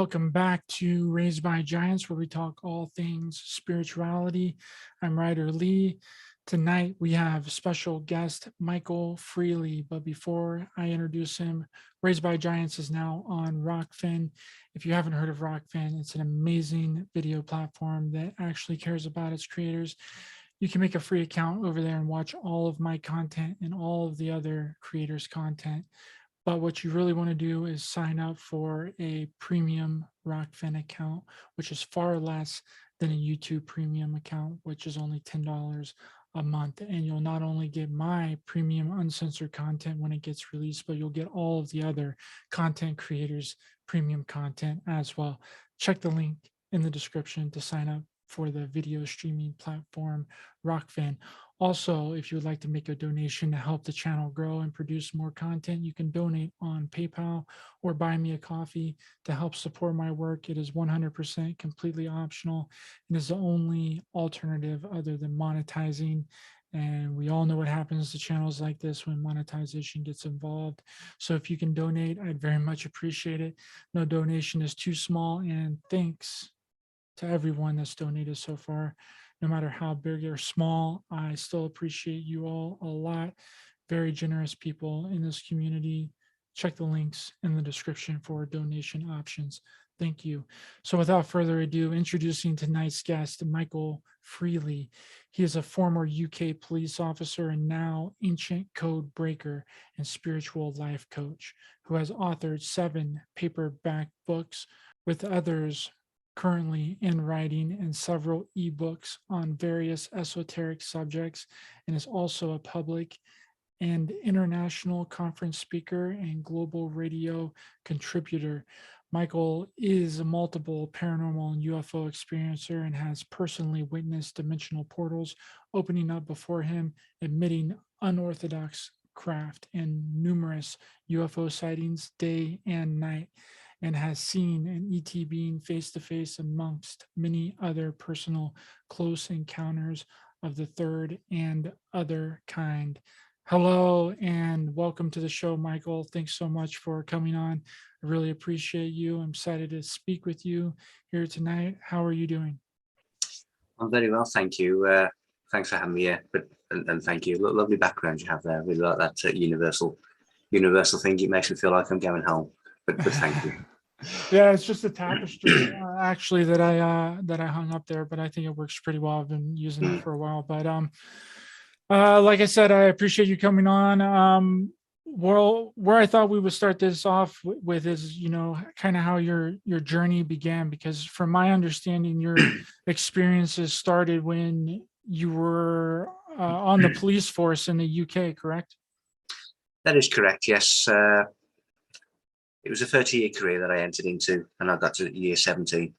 welcome back to Raised by Giants, where we talk all things spirituality. I'm Ryder Lee. Tonight we have special guest Michael Feeley, but before I introduce him, Raised by Giants is now on Rokfin. If you haven't heard of Rokfin, it's an amazing video platform that actually cares about its creators. You can make a free account over there and watch all of my content and all of the other creators' content. But what you really want to do is sign up for a premium Rokfin account, which is far less than a YouTube premium account, which is only $10 a month. And you'll not only get my premium uncensored content when it gets released, but you'll get all of the other content creators' premium content as well. Check the link in the description to sign up for the video streaming platform Rokfin. Also, if you would like to make a donation to help the channel grow and produce more content, you can donate on PayPal or buy me a coffee to help support my work. It is 100% completely optional and is the only alternative other than monetizing. And we all know what happens to channels like this when monetization gets involved. So if you can donate, I'd very much appreciate it. No donation is too small. And thanks to everyone that's donated so far. No matter how big or small, I still appreciate you all a lot. Very generous people in this community. Check the links in the description for donation options. Thank you. So without further ado, introducing tonight's guest, Michael Feeley. He is a former UK police officer and now ancient code breaker and spiritual life coach who has authored 7 paperback books with others currently in writing and several ebooks on various esoteric subjects, and is also a public and international conference speaker and global radio contributor. Michael is a multiple paranormal and UFO experiencer and has personally witnessed dimensional portals opening up before him, admitting unorthodox craft and numerous UFO sightings day and night, and has seen an ET being face-to-face amongst many other personal close encounters of the third and other kind. Hello and welcome to the show, Michael. Thanks so much for coming on. I really appreciate you. I'm excited to speak with you here tonight. How are you doing? I'm very well, thank you. Thanks for having me here, and thank you. Lovely background you have there. Really like that universal thing. It makes me feel like I'm going home. But thank you. Yeah, it's just a tapestry actually that I hung up there, but I think it works pretty well. I've been using it for a while. But like I said, I appreciate you coming on. Well, where I thought we would start this off with is, kind of how your journey began, because from my understanding, your experiences started when you were on the police force in the UK, correct? That is correct, yes. It was a 30-year career that I entered into, and I got to year 17,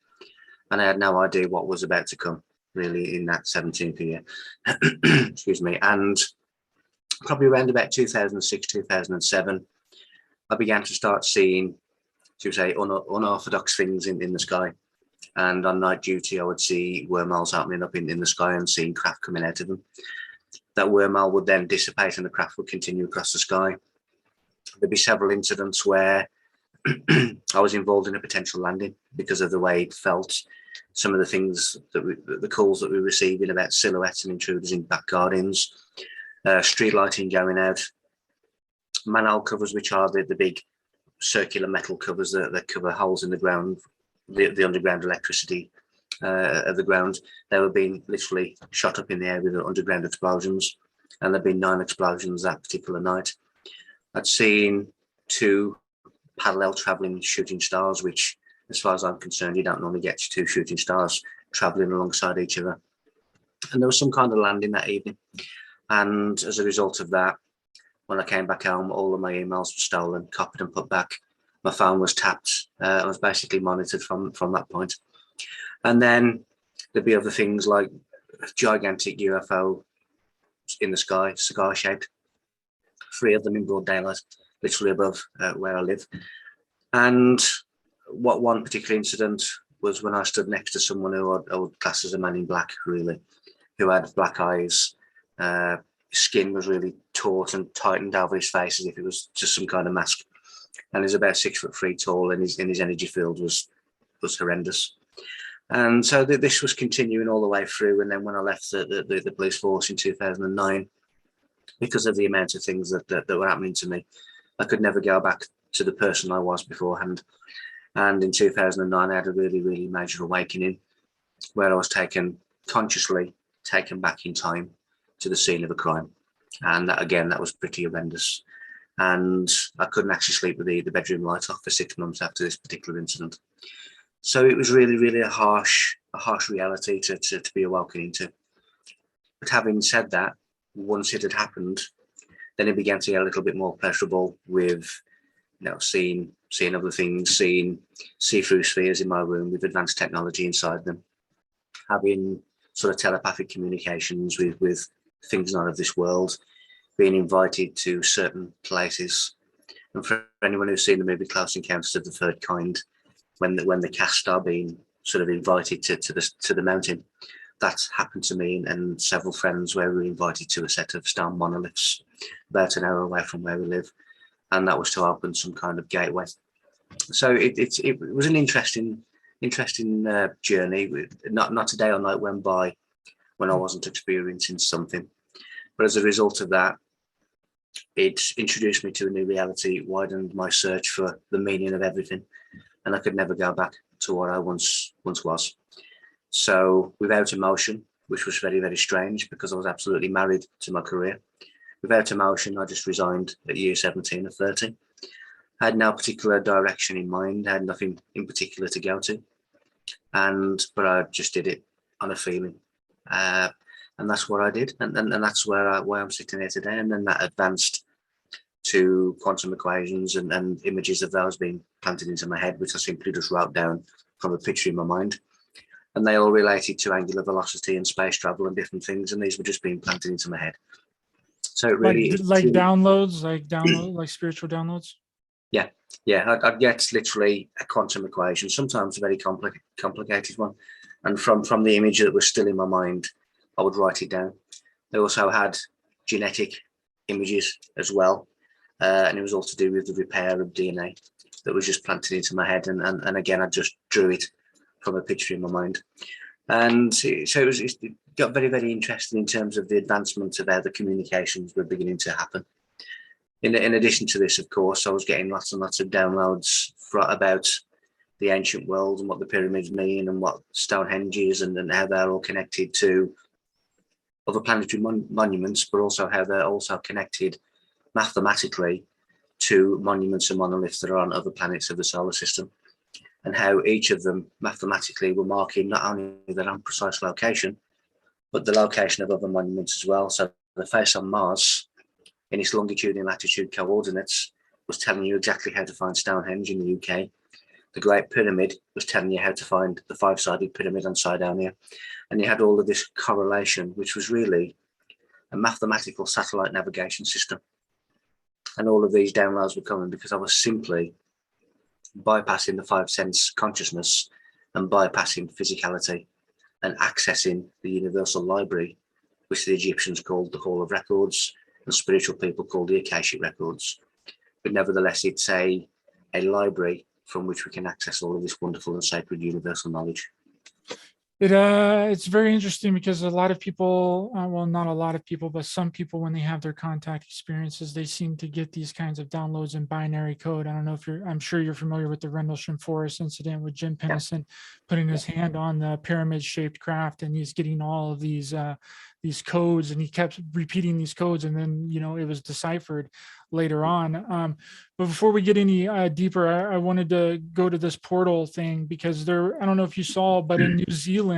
and I had no idea what was about to come, really, in that 17th year. Excuse me. And probably around about 2006, 2007, I began to start seeing, should we say, unorthodox things in the sky. And on night duty, I would see wormholes opening up in the sky and seeing craft coming out of them. That wormhole would then dissipate and the craft would continue across the sky. There'd be several incidents where I was involved in a potential landing because of the way it felt. Some of the things the calls that we were receiving about silhouettes and intruders in back gardens, street lighting going out, manhole covers, which are the big circular metal covers that cover holes in the ground, the underground electricity of the ground. They were being literally shot up in the air with underground explosions, and there'd been 9 explosions that particular night. I'd seen 2 parallel traveling shooting stars, which, as far as I'm concerned, you don't normally get 2 shooting stars traveling alongside each other. And there was some kind of landing that evening. And as a result of that, when I came back home, all of my emails were stolen, copied and put back. My phone was tapped. I was basically monitored from that point. And then there'd be other things like a gigantic UFO in the sky, cigar-shaped, 3 of them in broad daylight, literally above where I live. And what one particular incident was when I stood next to someone who I would class as a man in black, really, who had black eyes. Skin was really taut and tightened over his face as if it was just some kind of mask. And he's about 6'3" tall, and his energy field was was horrendous. And so this was continuing all the way through. And then when I left the police force in 2009, because of the amount of things that were happening to me, I could never go back to the person I was beforehand. And in 2009, I had a really, really major awakening where I was consciously taken back in time to the scene of a crime. And that was pretty horrendous. And I couldn't actually sleep with the bedroom light off for 6 months after this particular incident. So it was really, really a harsh reality to be awoken into. But having said that, once it had happened, then it began to get a little bit more pleasurable with, seeing other things, seeing see-through spheres in my room with advanced technology inside them, having sort of telepathic communications with things not of this world, being invited to certain places. And for anyone who's seen the movie Close Encounters of the Third Kind, when the cast are being sort of invited to the mountain, that's happened to me and several friends, where we were invited to a set of stone monoliths about an hour away from where we live, and that was to open some kind of gateway. So it was an interesting journey. Not a day or night went by when I wasn't experiencing something, but as a result of that, it introduced me to a new reality. It widened my search for the meaning of everything, and I could never go back to what I once was. So without emotion, which was very, very strange because I was absolutely married to my career, without emotion, I just resigned at year 17 or 30. I had no particular direction in mind. I had nothing in particular to go to. But I just did it on a feeling. And that's what I did. And that's why I'm sitting here today. And then that advanced to quantum equations and images of those being planted into my head, which I simply just wrote down from a picture in my mind. And they all related to angular velocity and space travel and different things. And these were just being planted into my head. So it really like downloads, like spiritual downloads. Yeah. I'd get literally a quantum equation, sometimes a very complicated one. And from the image that was still in my mind, I would write it down. They also had genetic images as well. And it was all to do with the repair of DNA that was just planted into my head. And again, I just drew it from a picture in my mind. And so it got very, very interesting in terms of the advancement of how the communications were beginning to happen. In addition to this, of course, I was getting lots and lots of downloads about the ancient world and what the pyramids mean and what Stonehenge is and how they're all connected to other planetary monuments, but also how they're also connected mathematically to monuments and monoliths that are on other planets of the solar system, and how each of them mathematically were marking not only their own precise location, but the location of other monuments as well. So the face on Mars, in its longitude and latitude coordinates, was telling you exactly how to find Stonehenge in the UK. The Great Pyramid was telling you how to find the five-sided pyramid on Cydonia. And you had all of this correlation, which was really a mathematical satellite navigation system. And all of these downloads were coming because I was simply bypassing the five sense consciousness and bypassing physicality and accessing the universal library, which the Egyptians called the Hall of Records and spiritual people called the Akashic Records. But nevertheless, it's a library from which we can access all of this wonderful and sacred universal knowledge. It's very interesting because a lot of people, well, not a lot of people, but some people, when they have their contact experiences, they seem to get these kinds of downloads in binary code. I don't know if I'm sure you're familiar with the Rendlesham Forest incident with Jim Pennison putting his hand on the pyramid-shaped craft, and he's getting all of these codes, and he kept repeating these codes, and then it was deciphered later on. But before we get any deeper, I wanted to go to this portal thing, because I don't know if you saw, but in New Zealand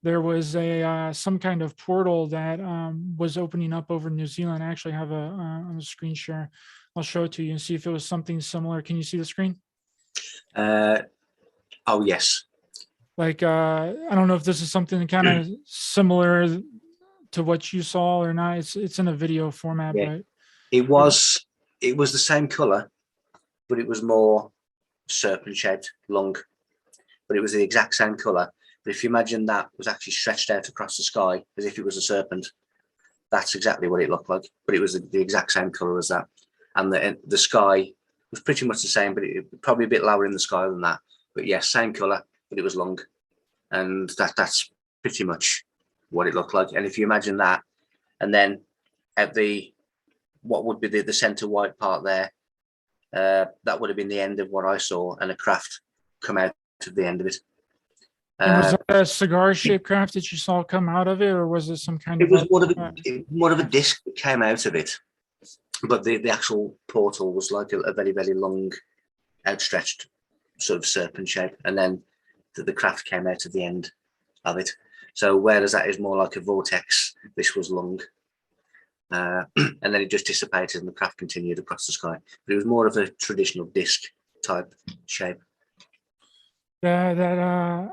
there was some kind of portal that was opening up over New Zealand. I actually have on a screen share. I'll show it to you and see if it was something similar. Can you see the screen? Oh yes. Like I don't know if this is something kind of similar to what you saw or not. It's in a video format, but it was the same color, but it was more serpent shaped, long, but it was the exact same color. But if you imagine that was actually stretched out across the sky as if it was a serpent, that's exactly what it looked like. But it was the exact same color as that, and the sky was pretty much the same, but it probably a bit lower in the sky than that. But yes, same color, but it was long, and that's pretty much what it looked like. And if you imagine that, and then at what would be the center white part there, that would have been the end of what I saw, and a craft come out of the end of it. And was that a cigar-shaped craft that you saw come out of it, or was it some kind It of? was more of a disc that came out of it, but the actual portal was like a very, very long, outstretched sort of serpent shape, and then the craft came out of the end of it. So whereas that is more like a vortex, this was long. And then it just dissipated and the craft continued across the sky. But it was more of a traditional disc type shape. Yeah, that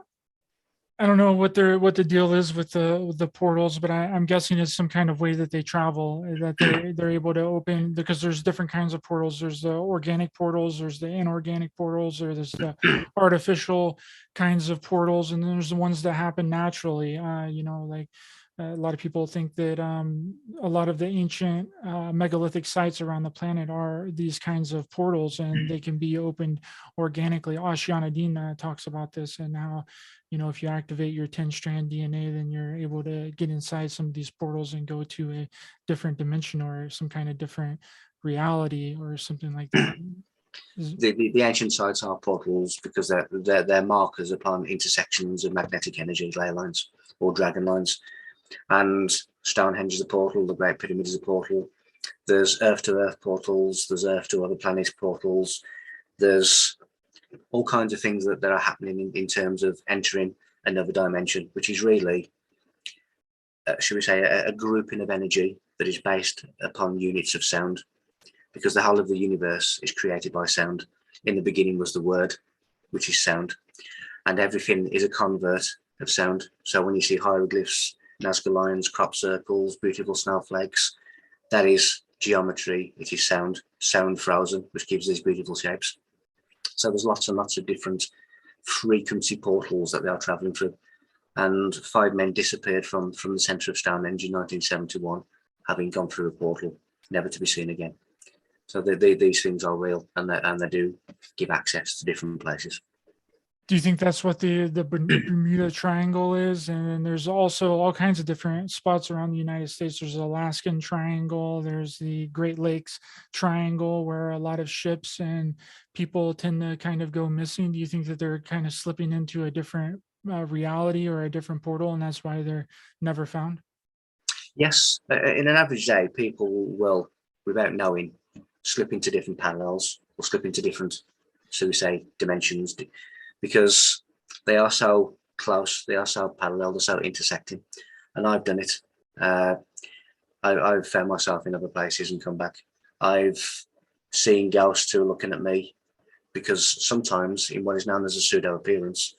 I don't know what the deal is with the portals, but I'm guessing it's some kind of way that they travel, that they're able to open, because there's different kinds of portals. There's the organic portals, there's the inorganic portals, or there's the artificial kinds of portals, and then there's the ones that happen naturally. Like a lot of people think that a lot of the ancient megalithic sites around the planet are these kinds of portals, and they can be opened organically. Ashiana Dina talks about this, and how, if you activate your 10-strand DNA, then you're able to get inside some of these portals and go to a different dimension or some kind of different reality or something like that. The ancient sites are portals because they're markers upon intersections of magnetic energy, ley lines or dragon lines. And Stonehenge is a portal, the Great Pyramid is a portal. There's Earth-to-Earth portals, there's Earth to other planets portals. There's all kinds of things that are happening in terms of entering another dimension, which is really, should we say, a grouping of energy that is based upon units of sound, because the whole of the universe is created by sound. In the beginning was the word, which is sound, and everything is a convert of sound. So when you see hieroglyphs, Nazca lines, crop circles, beautiful snowflakes, that is geometry, it is sound frozen, which gives these beautiful shapes. So there's lots and lots of different frequency portals that they are traveling through. And 5 men disappeared from the centre of Stonehenge in 1971, having gone through a portal, never to be seen again. So these things are real, and they do give access to different places. Do you think that's what the Bermuda Triangle is? And then there's also all kinds of different spots around the United States. There's the Alaskan Triangle. There's the Great Lakes Triangle, where a lot of ships and people tend to kind of go missing. Do you think that they're kind of slipping into a different reality or a different portal, and that's why they're never found? Yes, in an average day, people will, without knowing, slip into different parallels or slip into different, so we say, dimensions, because they are so close, they are so parallel, they're so intersecting. And I've done it. I've found myself in other places and come back. I've seen ghosts who are looking at me, because sometimes in what is known as a pseudo appearance,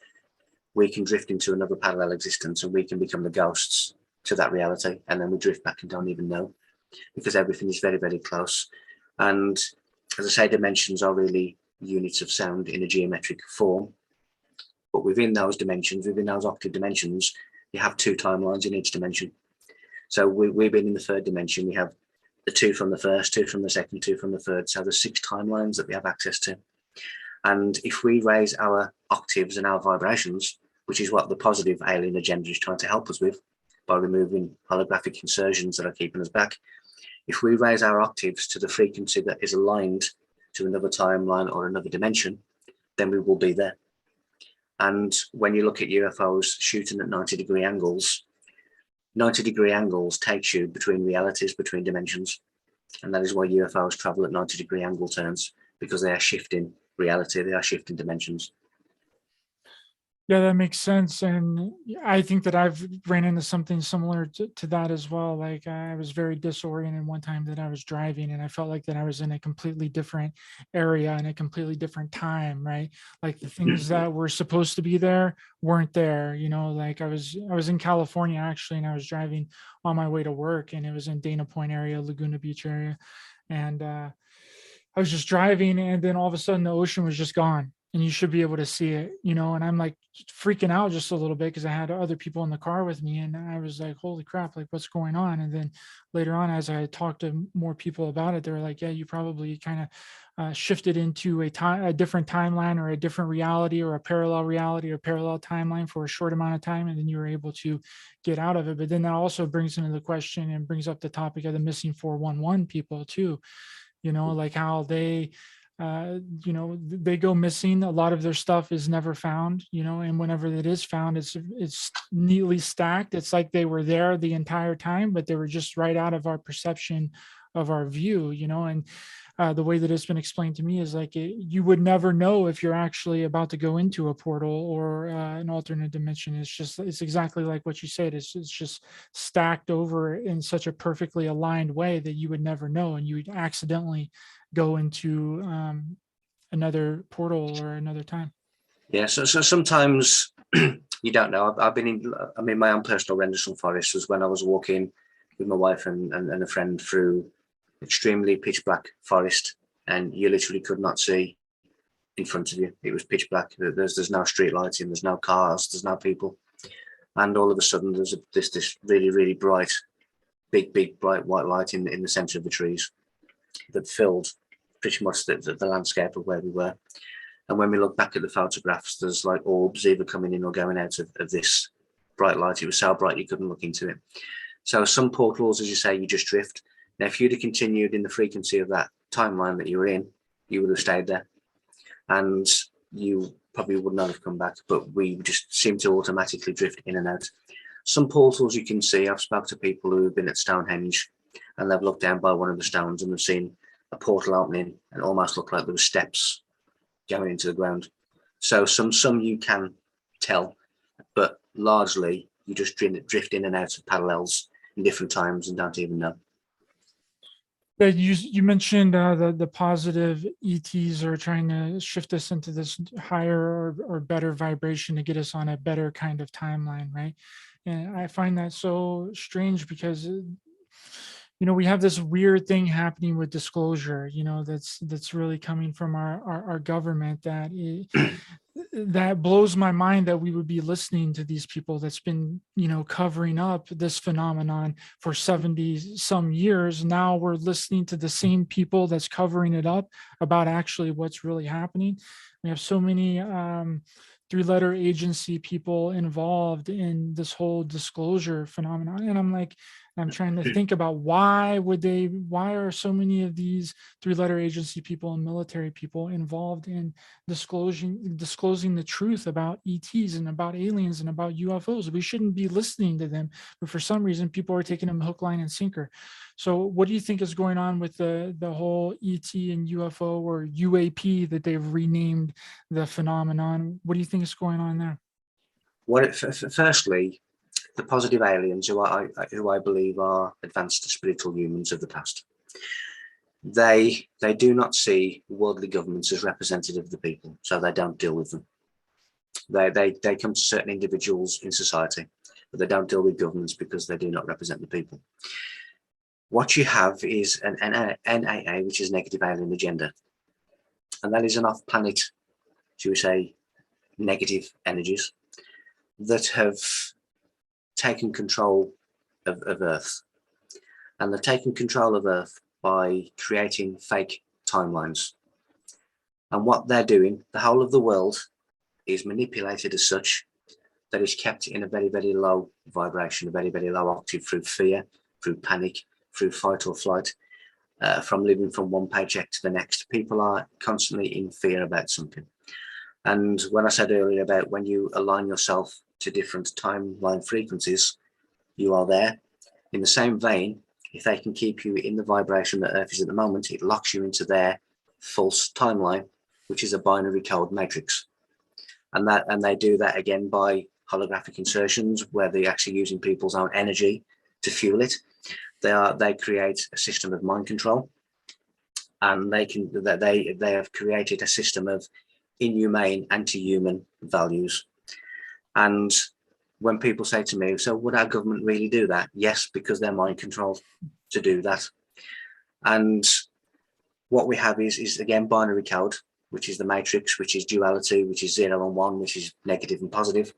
we can drift into another parallel existence and we can become the ghosts to that reality. And then we drift back and don't even know, because everything is very, very close. And as I say, dimensions are really units of sound in a geometric form. But within those dimensions, within those octave dimensions, you have 2 timelines in each dimension. So we've been in the 3rd dimension. We have the 2 from the 1st, 2 from the 2nd, 2 from the 3rd. So there's 6 timelines that we have access to. And if we raise our octaves and our vibrations, which is what the positive alien agenda is trying to help us with by removing holographic insertions that are keeping us back, if we raise our octaves to the frequency that is aligned to another timeline or another dimension, then we will be there. And when you look at UFOs shooting at 90-degree angles, 90-degree angles takes you between realities, between dimensions. And that is why UFOs travel at 90-degree angle turns, because they are shifting reality, they are shifting dimensions. Yeah, that makes sense. And I think that I've ran into something similar to that as well. Like I was very disoriented one time that I was driving, and I felt like that I was in a completely different area in a completely different time, right? Like the things that were supposed to be there weren't there. Like I was in California actually, and I was driving on my way to work, and it was in Dana Point area, Laguna Beach area. And I was just driving, and then all of a sudden the ocean was just gone. And you should be able to see it, and I'm like freaking out just a little bit because I had other people in the car with me, and I was like, holy crap, like what's going on? And then later on, as I talked to more people about it, they were like, yeah, you probably kind shifted into a different timeline or a different reality or a parallel reality or parallel timeline for a short amount of time, and then you were able to get out of it. But then that also brings into the question and brings up the topic of the missing 411 people too, like how they they go missing. A lot of their stuff is never found, and whenever it is found, it's neatly stacked. It's like they were there the entire time, but they were just right out of our perception of our view, and the way that it's been explained to me is like you would never know if you're actually about to go into a portal or an alternate dimension. It's exactly like what you said. It's just stacked over in such a perfectly aligned way that you would never know, and you would accidentally go into another portal or another time. Yeah, so sometimes you don't know. I'm in my own personal Rendlesham Forest was when I was walking with my wife and a friend through extremely pitch black forest, and you literally could not see in front of you. It was pitch black. There's no street lighting, there's no cars, there's no people, and all of a sudden there's this really bright, big bright white light in the center of the trees that filled pretty much the landscape of where we were. And when we look back at the photographs, there's like orbs either coming in or going out of this bright light. It was so bright you couldn't look into it. So some portals, as you say, you just drift. Now, if you'd have continued in the frequency of that timeline that you were in, you would have stayed there, and you probably would not have come back. But we just seem to automatically drift in and out. Some portals you can see. I've spoken to people who have been at Stonehenge, and they've looked down by one of the stones and they've seen a portal opening and almost looked like there were steps going into the ground. So some you can tell, but largely you just drift in and out of parallels in different times and don't even know. You mentioned the positive ETs are trying to shift us into this higher or better vibration to get us on a better kind of timeline, right? And I find that so strange because we have this weird thing happening with disclosure, that's really coming from our government that blows my mind that we would be listening to these people that's been, covering up this phenomenon for 70 some years. Now we're listening to the same people that's covering it up about actually what's really happening. We have so many three-letter agency people involved in this whole disclosure phenomenon. And I'm trying to think about why are so many of these three-letter agency people and military people involved in disclosing the truth about ETs and about aliens and about UFOs. We shouldn't be listening to them, but for some reason people are taking them hook, line, and sinker. So what do you think is going on with the whole ET and UFO or UAP that they've renamed the phenomenon? What do you think is going on there? Well, firstly, the positive aliens, who I believe are advanced spiritual humans of the past, they do not see worldly governments as representative of the people, so they don't deal with them. They come to certain individuals in society, but they don't deal with governments because they do not represent the people. What you have is an NAA, which is negative alien agenda, and that is an off-planet, should we say, negative energies that have taken control of Earth, and they've taken control of Earth by creating fake timelines. And what they're doing, the whole of the world is manipulated as such that is kept in a very low vibration, a very low octave, through fear, through panic, through fight or flight, from living from one paycheck to the next. People are constantly in fear about something. And when I said earlier about when you align yourself to different timeline frequencies, you are there. In the same vein, if they can keep you in the vibration that Earth is at the moment, it locks you into their false timeline, which is a binary code matrix. And they do that again by holographic insertions, where they're actually using people's own energy to fuel it. They create a system of mind control, and they have created a system of inhumane, anti-human values. And when people say to me, so would our government really do that? Yes, because they're mind controlled to do that. And what we have is again binary code, which is the matrix, which is duality, which is 0 and 1, which is negative and positive.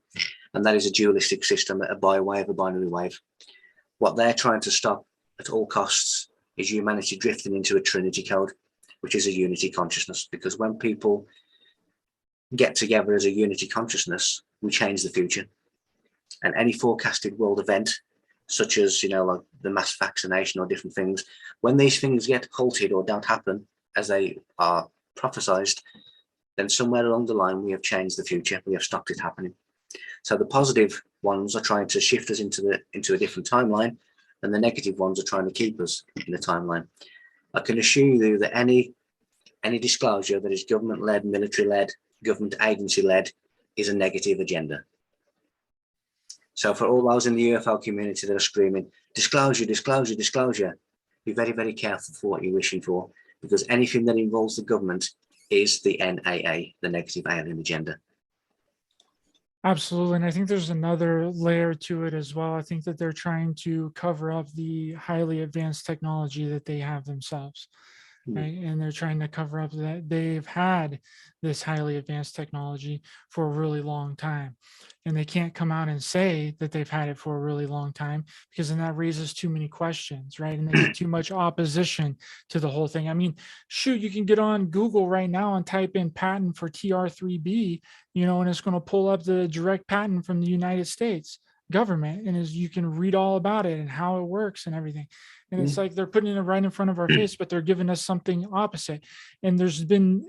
And that is a dualistic system, a bi-wave, a binary wave. What they're trying to stop at all costs is humanity drifting into a trinity code, which is a unity consciousness. Because when people get together as a unity consciousness, we change the future. And any forecasted world event, such as, like the mass vaccination or different things, when these things get halted or don't happen as they are prophesized, then somewhere along the line we have changed the future. We have stopped it happening. So the positive ones are trying to shift us into a different timeline, and the negative ones are trying to keep us in the timeline. I can assure you that any disclosure that is government-led, military-led, government agency-led is a negative agenda. So for all those in the UFO community that are screaming, disclosure, disclosure, disclosure, be very, very careful for what you're wishing for, because anything that involves the government is the NAA, the negative alien agenda. Absolutely. And I think there's another layer to it as well. I think that they're trying to cover up the highly advanced technology that they have themselves. Right. And they're trying to cover up that they've had this highly advanced technology for a really long time. And they can't come out and say that they've had it for a really long time, because then that raises too many questions, right? And they get too much opposition to the whole thing. I mean, shoot, you can get on Google right now and type in patent for TR3B, and it's going to pull up the direct patent from the United States government, and you can read all about it and how it works and everything. And it's like they're putting it right in front of our face, but they're giving us something opposite. And there's been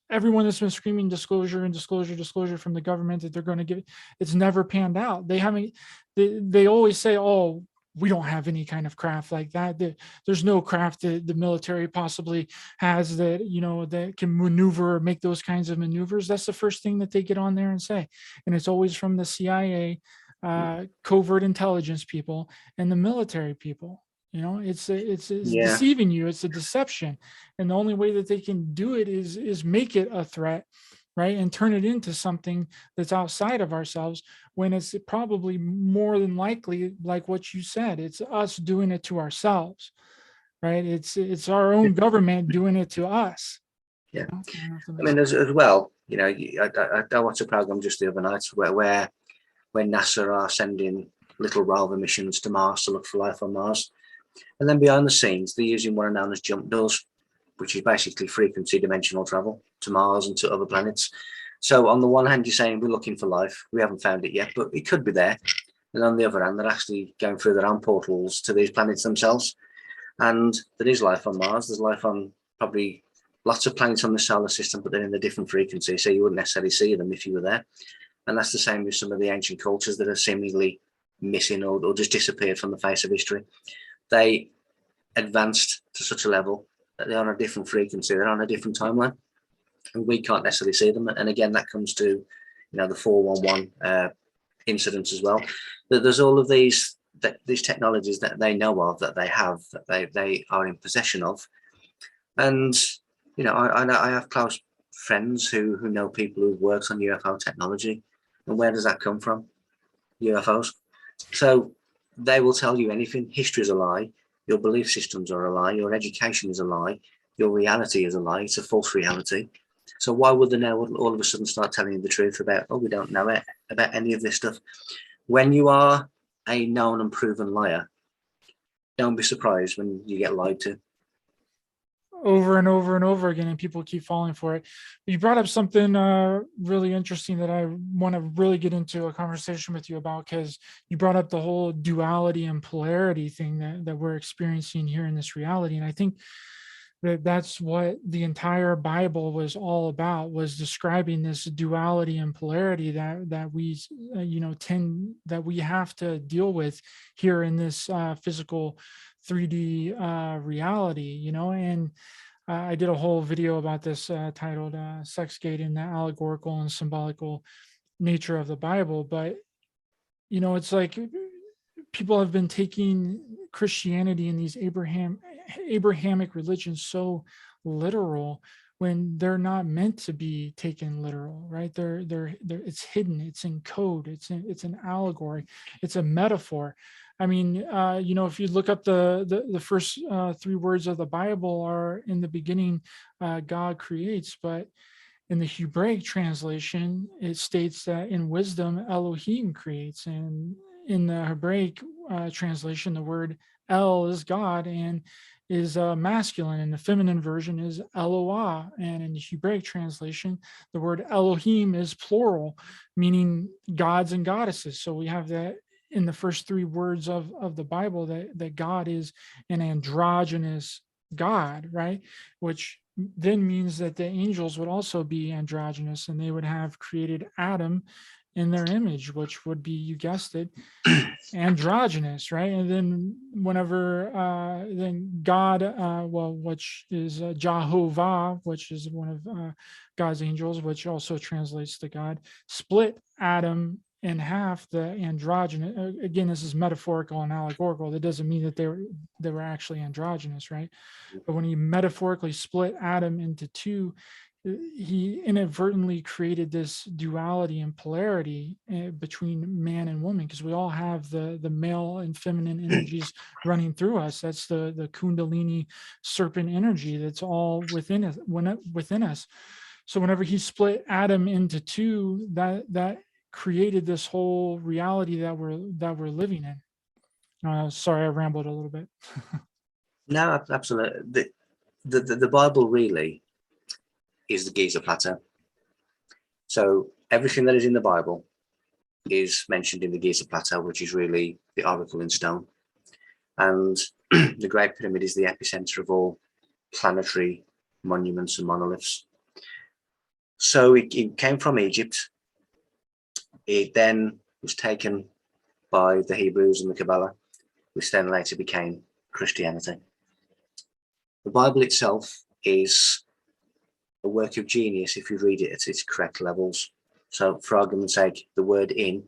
everyone that's been screaming disclosure and disclosure, disclosure from the government that they're going to give it. It's never panned out. They haven't. They always say, "Oh, we don't have any kind of craft like that. There's no craft that the military possibly has that that can maneuver or make those kinds of maneuvers." That's the first thing that they get on there and say, and it's always from the CIA, covert intelligence people, and the military people. It's deceiving you. It's a deception, and the only way that they can do it is make it a threat, right, and turn it into something that's outside of ourselves, when it's probably more than likely, like what you said, it's us doing it to ourselves, right? It's our own government doing it to us. Yeah, I mean, as well, I watched a program just the other night where NASA are sending little rover missions to Mars to look for life on Mars. And then behind the scenes, they're using what are known as jump doors, which is basically frequency dimensional travel to Mars and to other planets. So on the one hand, you're saying we're looking for life. We haven't found it yet, but it could be there. And on the other hand, they're actually going through their own portals to these planets themselves. And there is life on Mars. There's life on probably lots of planets on the solar system, but they're in a different frequency. So you wouldn't necessarily see them if you were there. And that's the same with some of the ancient cultures that are seemingly missing or just disappeared from the face of history. They advanced to such a level that they're on a different frequency, they're on a different timeline, and we can't necessarily see them. And again, that comes to the 411 incidents as well. There's all of these technologies that they know of, that they have, that they are in possession of. And I have close friends who know people who've worked on UFO technology. And where does that come from? UFOs. So they will tell you anything. History is a lie. Your belief systems are a lie. Your education is a lie. Your reality is a lie. It's a false reality. So why would they now all of a sudden start telling you the truth about, we don't know it, about any of this stuff? When you are a known and proven liar, don't be surprised when you get lied to. Over and over and over again, and people keep falling for it. You brought up something really interesting that I want to really get into a conversation with you about, because you brought up the whole duality and polarity thing that we're experiencing here in this reality. And I think that's what the entire Bible was all about, was describing this duality and polarity that we that we have to deal with here in this physical 3D reality, and I did a whole video about this titled Sex Gating, the Allegorical and Symbolical Nature of the Bible. But, it's like people have been taking Christianity and these Abrahamic religions so literal, when they're not meant to be taken literal, right? They're it's hidden, it's in code, it's an allegory, it's a metaphor. I mean, if you look up the first 3 words of the Bible are, in the beginning, God creates, but in the Hebraic translation, it states that in wisdom, Elohim creates. And in the Hebraic translation, the word El is God, and is masculine, and the feminine version is Eloah. And in the Hebraic translation, the word Elohim is plural, meaning gods and goddesses. So we have that in the first three words of the Bible, that God is an androgynous God, right? Which then means that the angels would also be androgynous, and they would have created Adam in their image, which would be, you guessed it, androgynous, right? And then whenever then God, which is Jehovah, which is one of God's angels, which also translates to God, split Adam in half. The androgynous, again, this is metaphorical and allegorical. That doesn't mean that they were actually androgynous, right? But when he metaphorically split Adam into two, he inadvertently created this duality and polarity between man and woman, because we all have the male and feminine energies running through us. That's the Kundalini serpent energy that's all within us. So whenever he split Adam into two, that created this whole reality that we're living in. Sorry, I rambled a little bit. No, absolutely. The Bible really is the Giza Plateau. So everything that is in the Bible is mentioned in the Giza Plateau, which is really the oracle in stone. And the Great Pyramid is the epicenter of all planetary monuments and monoliths. So it came from Egypt. It then was taken by the Hebrews and the Kabbalah, which then later became Christianity. The Bible itself is a work of genius if you read it at its correct levels. So for argument's sake, the word in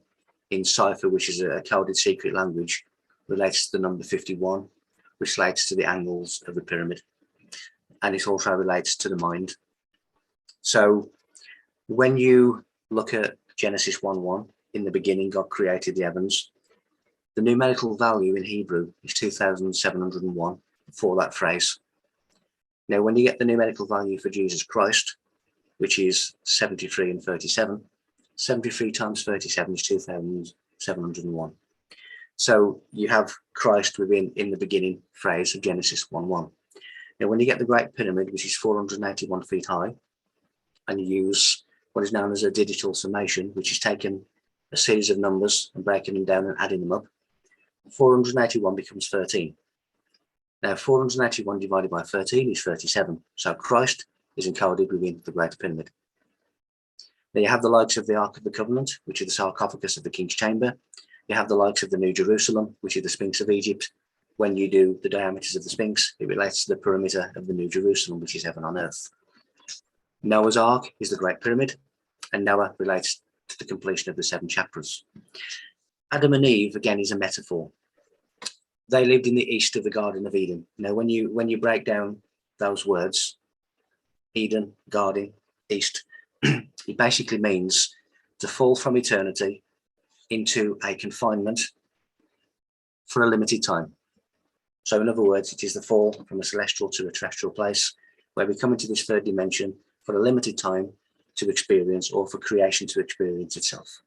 cipher, which is a coded secret language, relates to the number 51, which relates to the angles of the pyramid. And it also relates to the mind. So when you look at Genesis 1:1, in the beginning, God created the heavens, the numerical value in Hebrew is 2,701 for that phrase. Now, when you get the numerical value for Jesus Christ, which is 73 and 37, 73 times 37 is 2,701. So you have Christ within in the beginning phrase of Genesis 1:1. Now, when you get the Great Pyramid, which is 481 feet high, and you use what is known as a digital summation, which is taking a series of numbers and breaking them down and adding them up, 481 becomes 13. Now, 481 divided by 13 is 37. So Christ is encoded within the Great Pyramid. Now you have the likes of the Ark of the Covenant, which is the sarcophagus of the King's Chamber. You have the likes of the New Jerusalem, which is the Sphinx of Egypt. When you do the diameters of the Sphinx, it relates to the perimeter of the New Jerusalem, which is heaven on earth. Noah's Ark is the Great Pyramid, and Noah relates to the completion of the 7 chapters. Adam and Eve, again, is a metaphor. They lived in the east of the Garden of Eden. Now, when you break down those words, Eden, Garden, East, it basically means to fall from eternity into a confinement for a limited time. So in other words, it is the fall from a celestial to a terrestrial place, where we come into this third dimension for a limited time to experience, or for creation to experience itself.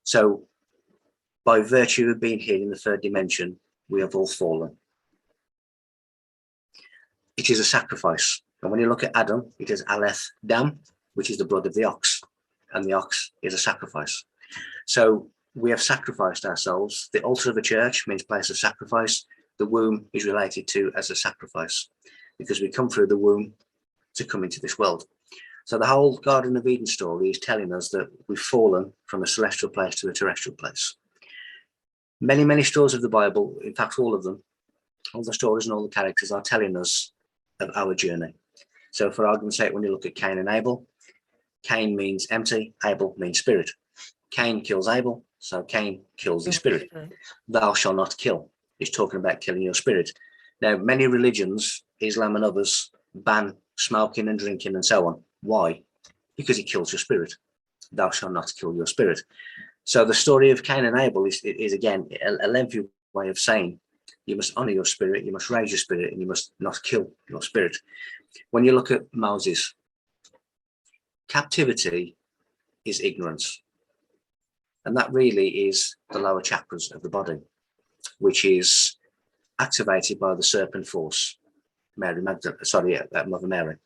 So by virtue of being here in the third dimension, we have all fallen. It is a sacrifice. And when you look at Adam, it is Aleph Dam, which is the blood of the ox. And the ox is a sacrifice. So we have sacrificed ourselves. The altar of the church means place of sacrifice. The womb is related to as a sacrifice, because we come through the womb to come into this world. So the whole Garden of Eden story is telling us that we've fallen from a celestial place to a terrestrial place. Many, many stories of the Bible, in fact, all of them, all the stories and all the characters are telling us of our journey. So for argument's sake, when you look at Cain and Abel, Cain means empty, Abel means spirit. Cain kills Abel, so Cain kills his spirit. Thou shalt not kill. He's talking about killing your spirit. Now, many religions, Islam and others, ban smoking and drinking and so on. Why? Because it kills your spirit. Thou shalt not kill your spirit. So the story of Cain and Abel is again, a lengthy way of saying you must honor your spirit, you must raise your spirit, and you must not kill your spirit. When you look at Moses, captivity is ignorance. And that really is the lower chakras of the body, which is activated by the serpent force. Mary Magdalene, sorry, Mother Mary.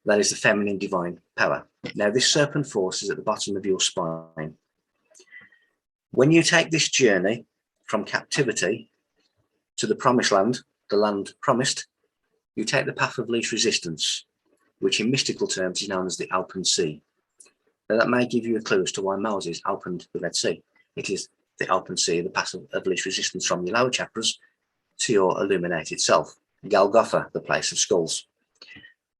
That is the feminine divine power. Now, this serpent force is at the bottom of your spine. When you take this journey from captivity to the promised land, the land promised, you take the path of least resistance, which in mystical terms is known as the open sea. Now, that may give you a clue as to why Moses opened the Red Sea. It is the open sea, the path of least resistance from your lower chakras to your illuminated self. Golgotha, the place of skulls.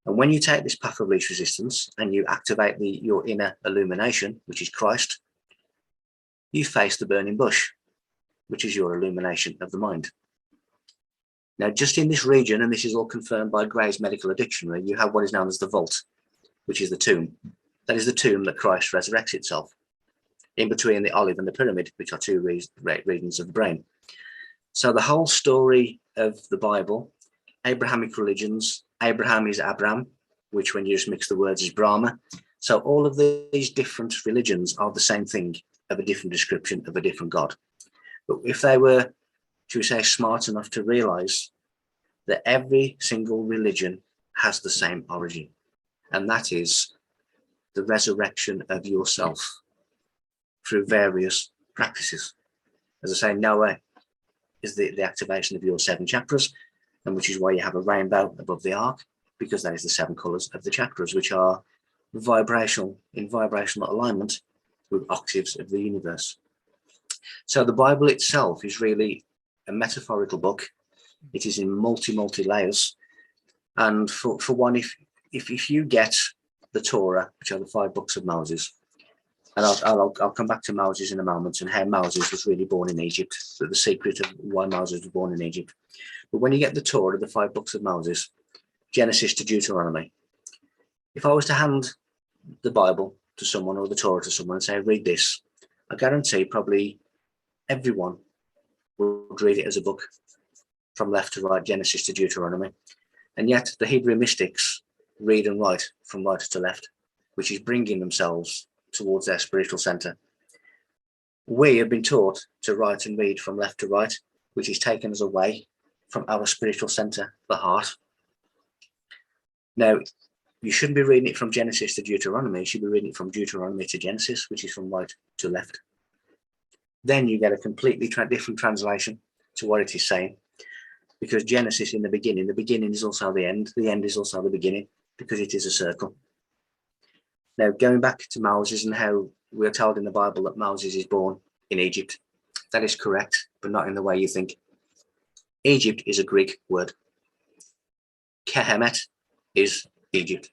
And when you take this path of least resistance and you activate your inner illumination, which is Christ, you face the burning bush, which is your illumination of the mind. Now, just in this region, and this is all confirmed by Gray's Medical Dictionary, you have what is known as the vault, which is the tomb. That is the tomb that Christ resurrects itself. In between the olive and the pyramid, which are two regions of the brain. So the whole story of the Bible, Abrahamic religions, Abraham is Abram, which when you just mix the words is Brahma. So all of these different religions are the same thing, of a different description of a different God. But if they were, should we say, smart enough to realize that every single religion has the same origin, and that is the resurrection of yourself through various practices. As I say, Noah is the activation of your 7 chakras, and which is why you have a rainbow above the ark, because that is the 7 colors of the chakras, which are in vibrational alignment with octaves of the universe. So the Bible itself is really a metaphorical book. It is in multi layers. And for one, if you get the Torah, which are the 5 books of Moses, and I'll come back to Moses in a moment and how Moses was really born in Egypt, the secret of why Moses was born in Egypt. But when you get the Torah, the 5 books of Moses, Genesis to Deuteronomy, if I was to hand the Bible to someone or the Torah to someone and say, read this, I guarantee probably everyone would read it as a book from left to right, Genesis to Deuteronomy. And yet the Hebrew mystics read and write from right to left, which is bringing themselves towards their spiritual center. We have been taught to write and read from left to right, which is taken us away from our spiritual center, the heart. Now, you shouldn't be reading it from Genesis to Deuteronomy. You should be reading it from Deuteronomy to Genesis, which is from right to left. Then you get a completely different translation to what it is saying, because Genesis in the beginning is also the end is also the beginning, because it is a circle. Now, going back to Moses and how we're told in the Bible that Moses is born in Egypt, that is correct, but not in the way you think. Egypt is a Greek word. Kehemet is Egypt,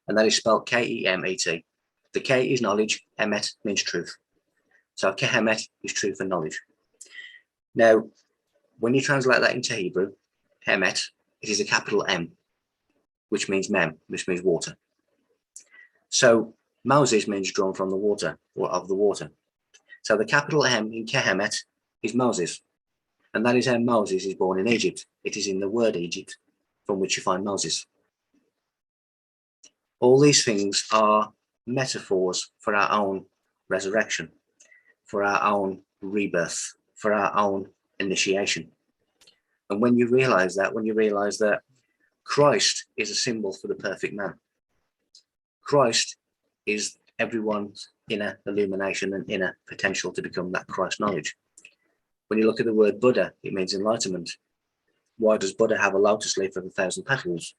and that is spelled K-E-M-E-T. The K is knowledge, Emet means truth. So Kehemet is truth and knowledge. Now, when you translate that into Hebrew, Emet, it is a capital M, which means mem, which means water. So Moses means drawn from the water, or of the water. So the capital M in Kehemet is Moses. And that is how Moses is born in Egypt. It is in the word Egypt from which you find Moses. All these things are metaphors for our own resurrection, for our own rebirth, for our own initiation. And when you realize that Christ is a symbol for the perfect man, Christ is everyone's inner illumination and inner potential to become that Christ knowledge. When you look at the word Buddha, it means enlightenment. Why does Buddha have a lotus leaf of 1,000 petals?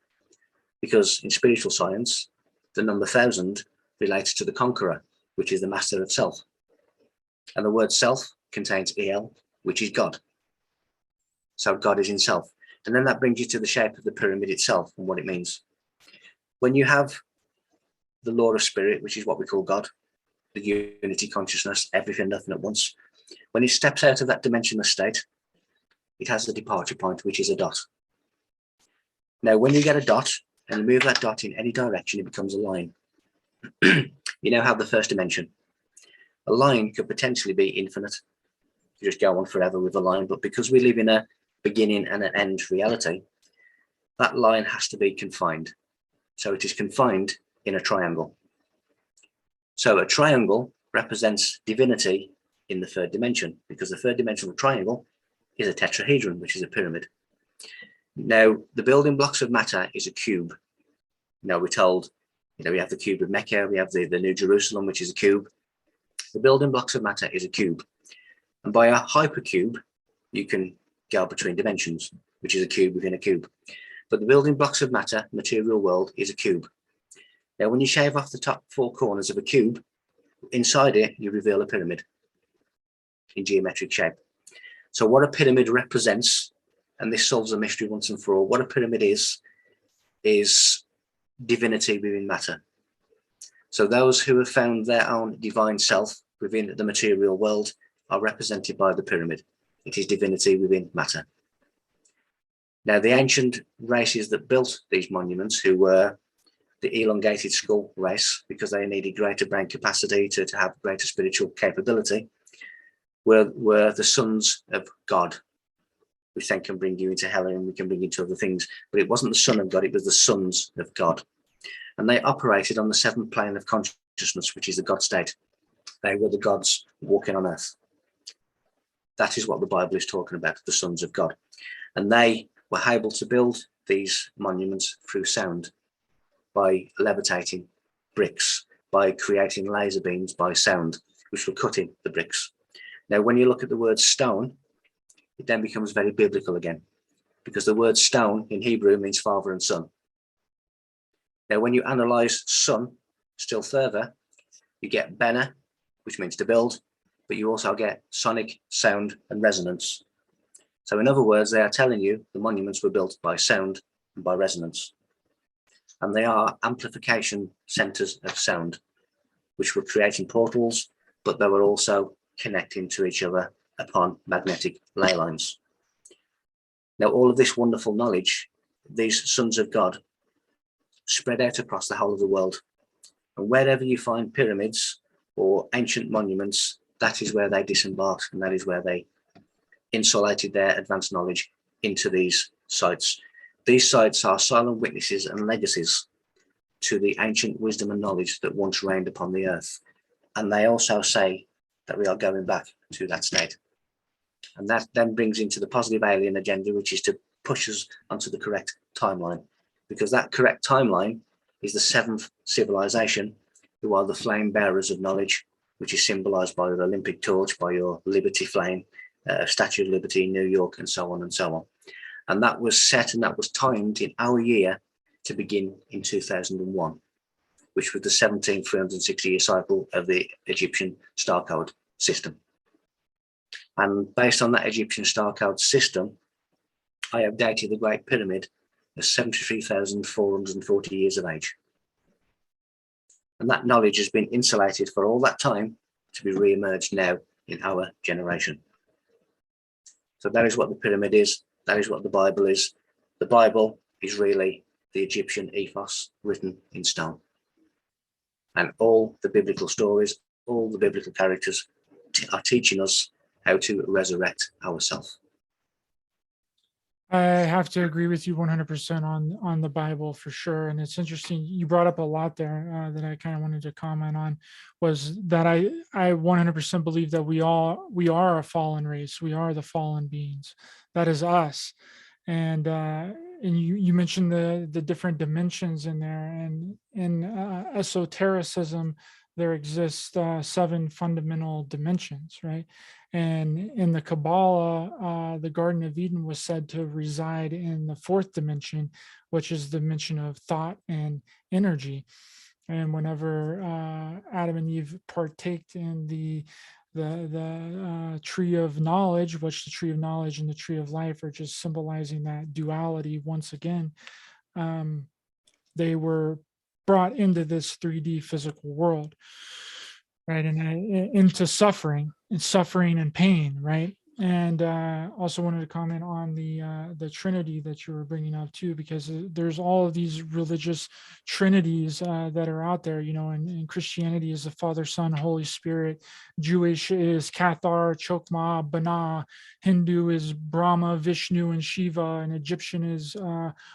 Because in spiritual science, the number 1,000 relates to the conqueror, which is the master of self. And the word self contains El, which is God. So God is in self. And then that brings you to the shape of the pyramid itself and what it means. When you have the law of spirit, which is what we call God, the unity consciousness, everything, nothing at once, when it steps out of that dimensionless state, it has a departure point, which is a dot. Now, when you get a dot and you move that dot in any direction, it becomes a line. You now have the first dimension. A line could potentially be infinite. You just go on forever with a line, but because we live in a beginning and an end reality, that line has to be confined. So it is confined in a triangle. So a triangle represents divinity in the 3rd dimension, because the 3rd dimensional triangle is a tetrahedron, which is a pyramid. Now, the building blocks of matter is a cube. Now, we're told, we have the cube of Mecca, we have the New Jerusalem, which is a cube. The building blocks of matter is a cube. And by a hypercube, you can go between dimensions, which is a cube within a cube. But the building blocks of matter, material world, is a cube. Now, when you shave off the top 4 corners of a cube, inside it, you reveal a pyramid in geometric shape. So what a pyramid represents, and this solves a mystery once and for all, what a pyramid is divinity within matter. So those who have found their own divine self within the material world are represented by the pyramid. It is divinity within matter. Now, the ancient races that built these monuments, who were the elongated skull race, because they needed greater brain capacity to have greater spiritual capability, were the sons of God, which then can bring you into hell and we can bring you into other things. But it wasn't the son of God, it was the sons of God. And they operated on the 7th plane of consciousness, which is the God state. They were the gods walking on earth. That is what the Bible is talking about, the sons of God. And they were able to build these monuments through sound, by levitating bricks, by creating laser beams by sound, which were cutting the bricks. Now, when you look at the word stone, it then becomes very biblical again, because the word stone in Hebrew means father and son. Now, when you analyze son still further, you get bena, which means to build, but you also get sonic, sound, and resonance. So in other words, they are telling you the monuments were built by sound and by resonance. And they are amplification centers of sound, which were creating portals, but they were also connecting to each other upon magnetic ley lines. Now, all of this wonderful knowledge, these sons of God, spread out across the whole of the world. And wherever you find pyramids or ancient monuments, that is where they disembarked, and that is where they insulated their advanced knowledge into these sites. These sites are silent witnesses and legacies to the ancient wisdom and knowledge that once reigned upon the earth. And they also say that we are going back to that state. And that then brings into the positive alien agenda, which is to push us onto the correct timeline, because that correct timeline is the 7th civilization, who are the flame bearers of knowledge, which is symbolized by your Olympic torch, by your Liberty flame, Statue of Liberty in New York, and so on and so on. And that was set and that was timed in our year to begin in 2001, which was the 17th 360-year cycle of the Egyptian star code system. And based on that Egyptian star code system, I have dated the Great Pyramid as 73,440 years of age. And that knowledge has been insulated for all that time to be re-emerged now in our generation. So that is what the pyramid is. That is what the Bible is. The Bible is really the Egyptian ethos written in stone. And all the biblical stories, all the biblical characters are teaching us how to resurrect ourselves. I have to agree with you 100% on the Bible for sure. And it's interesting. You brought up a lot there that I kind of wanted to comment on, was that I 100% believe that we are a fallen race. We are the fallen beings. That is us. And you mentioned the different dimensions in there, and in esotericism, there exist 7 fundamental dimensions, right? And in the Kabbalah, the Garden of Eden was said to reside in the 4th dimension, which is the dimension of thought and energy. And whenever Adam and Eve partaked in the tree of knowledge, which the tree of knowledge and the tree of life are just symbolizing that duality once again, they were brought into this 3D physical world, right? And into suffering and pain, right? And also wanted to comment on the Trinity that you were bringing up too, because there's all of these religious trinities that are out there. And Christianity is the Father, Son, Holy Spirit. Jewish is Cathar, Chokmah, Bana. Hindu is Brahma, Vishnu, and Shiva. And Egyptian is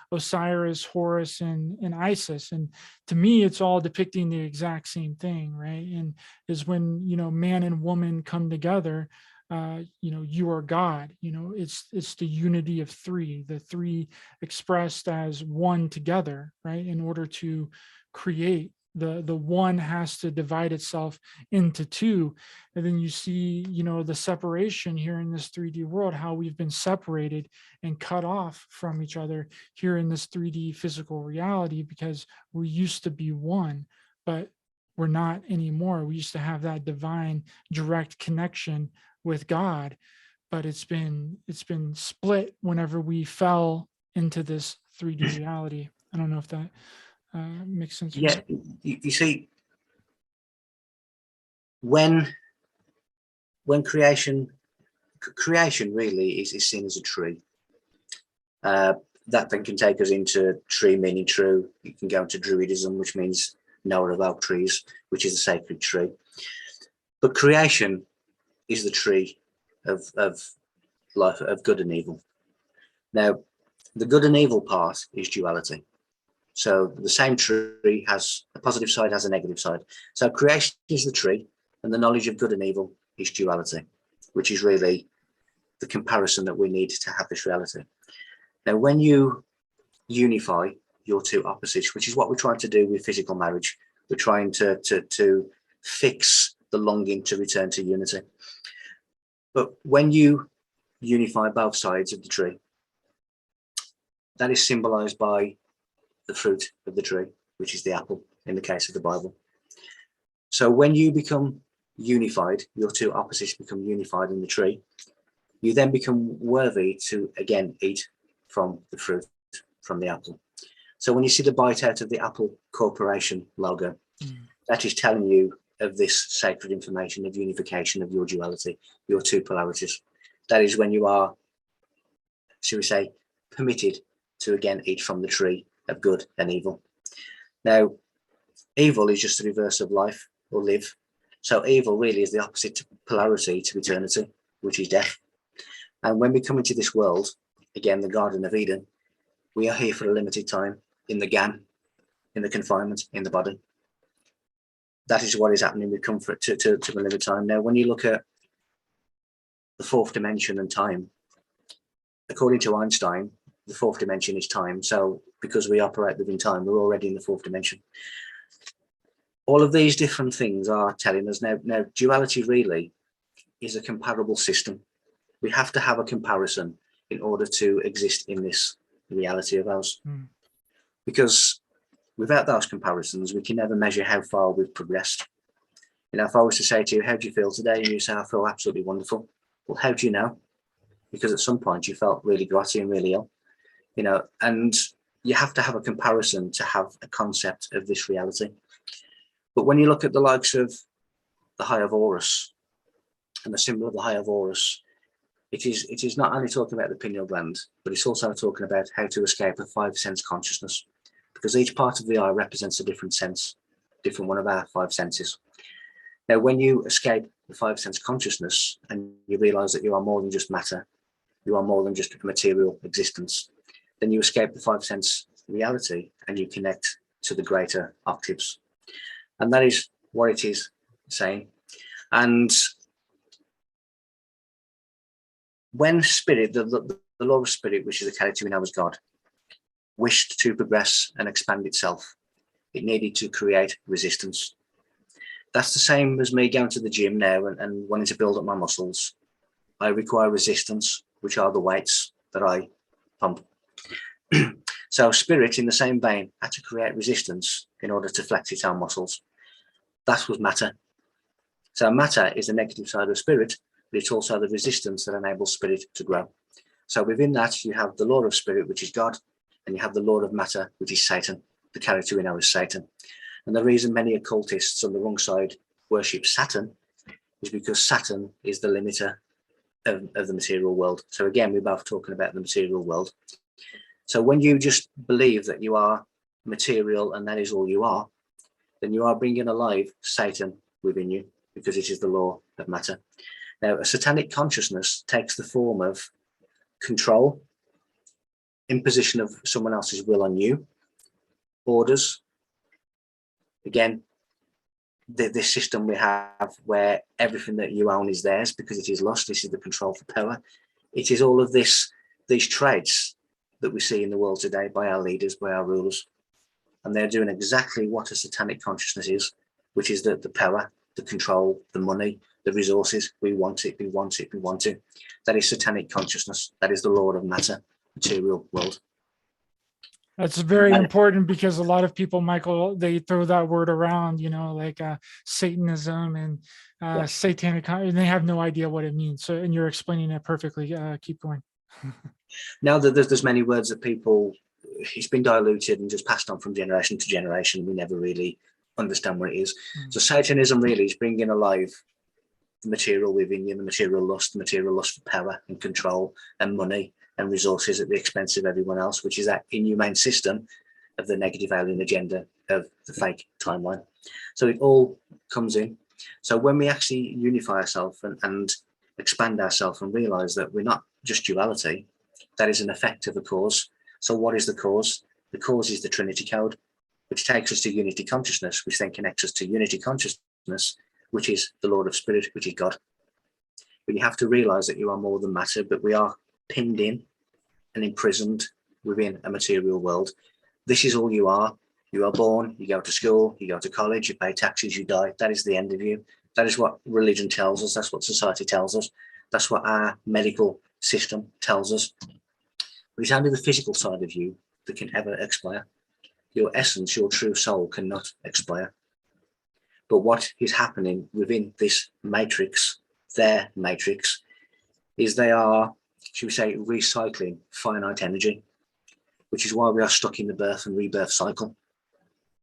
Osiris, Horus, and Isis. And to me, it's all depicting the exact same thing, right? And is when man and woman come together. you are God. It's the unity of three, the three expressed as one together, right? In order to create, the one has to divide itself into two. And then you see, the separation here in this 3D world, how we've been separated and cut off from each other here in this 3D physical reality, because we used to be one, but we're not anymore. We used to have that divine direct connection with God, but it's been split whenever we fell into this 3D reality. I don't know if that makes sense. Yeah, you see, when creation really is seen as a tree. That then can take us into tree meaning true. You can go into Druidism, which means knower of oak trees, which is a sacred tree. But creation is the tree of life, of good and evil. Now, the good and evil part is duality. So the same tree has a positive side, has a negative side. So creation is the tree, and the knowledge of good and evil is duality, which is really the comparison that we need to have this reality. Now, when you unify your two opposites, which is what we're trying to do with physical marriage, we're trying to fix the longing to return to unity. But when you unify both sides of the tree, that is symbolized by the fruit of the tree, which is the apple in the case of the Bible. So when you become unified, your two opposites become unified in the tree, you then become worthy to again eat from the fruit, from the apple. So when you see the bite out of the Apple Corporation logo, that is telling you of this sacred information of unification of your duality, your two polarities. That is when you are, shall we say, permitted to again eat from the tree of good and evil. Now, evil is just the reverse of life or live. So evil really is the opposite polarity to eternity, which is death. And when we come into this world, again, the Garden of Eden, we are here for a limited time in the GAN, in the confinement, in the body. That is what is happening with comfort to a limited time. Now, when you look at the fourth dimension and time, according to Einstein, the fourth dimension is time. So because we operate within time, we're already in the fourth dimension. All of these different things are telling us now duality really is a comparable system. We have to have a comparison in order to exist in this reality of ours. Because without those comparisons, we can never measure how far we've progressed. If I was to say to you, how do you feel today? And you say, I feel absolutely wonderful. Well, how do you know? Because at some point you felt really grotty and really ill, and you have to have a comparison to have a concept of this reality. But when you look at the likes of the High of Horus and the symbol of the High of Horus, it is not only talking about the pineal gland, but it's also talking about how to escape a five sense consciousness, because each part of the eye represents a different sense, different one of our five senses. Now, when you escape the five sense consciousness and you realize that you are more than just matter, you are more than just a material existence, then you escape the five sense reality and you connect to the greater octaves. And that is what it is saying. And when spirit, the law of spirit, which is the character we know as God, wished to progress and expand itself, it needed to create resistance. That's the same as me going to the gym now and wanting to build up my muscles. I require resistance, which are the weights that I pump. So spirit, in the same vein, had to create resistance in order to flex its own muscles. That was matter. So matter is the negative side of spirit, but it's also the resistance that enables spirit to grow. So within that, you have the law of spirit, which is God, and you have the law of matter, which is Satan. The character we know is Satan. And the reason many occultists on the wrong side worship Saturn is because Saturn is the limiter of the material world. So again, we're both talking about the material world. So when you just believe that you are material and that is all you are, then you are bringing alive Satan within you, because it is the law of matter. Now, a satanic consciousness takes the form of control, imposition of someone else's will on you, orders, again, this system we have where everything that you own is theirs because it is lust. This is the control for power. It is all of these traits that we see in the world today by our leaders, by our rulers. And they're doing exactly what a satanic consciousness is, which is the power, the control, the money, the resources. We want it, we want it, we want it. That is satanic consciousness. That is the Lord of matter, material world. That's very important because a lot of people, Michael, they throw that word around, like Satanism and satanic, and they have no idea what it means. So, and you're explaining it perfectly. Keep going. Now that there's many words that people, it's been diluted and just passed on from generation to generation. We never really understand what it is. So Satanism really is bringing alive the material within you, the material lust for power and control and money and resources at the expense of everyone else, which is that inhumane system of the negative alien agenda of the fake timeline. So it all comes in. So when we actually unify ourselves and expand ourselves and realize that we're not just duality, that is an effect of a cause. So what is the cause? The cause is the Trinity code, which takes us to unity consciousness, which then connects us to unity consciousness, which is the Lord of Spirit, which is God. But you have to realize that you are more than matter, but we are pinned in and imprisoned within a material world. This is all you are. You are born, you go to school, you go to college, you pay taxes, you die. That is the end of you. That is what religion tells us. That's what society tells us. That's what our medical system tells us. But it's only the physical side of you that can ever expire. Your essence, your true soul cannot expire. But what is happening within this matrix, their matrix, is they are, should we say, recycling finite energy, which is why we are stuck in the birth and rebirth cycle.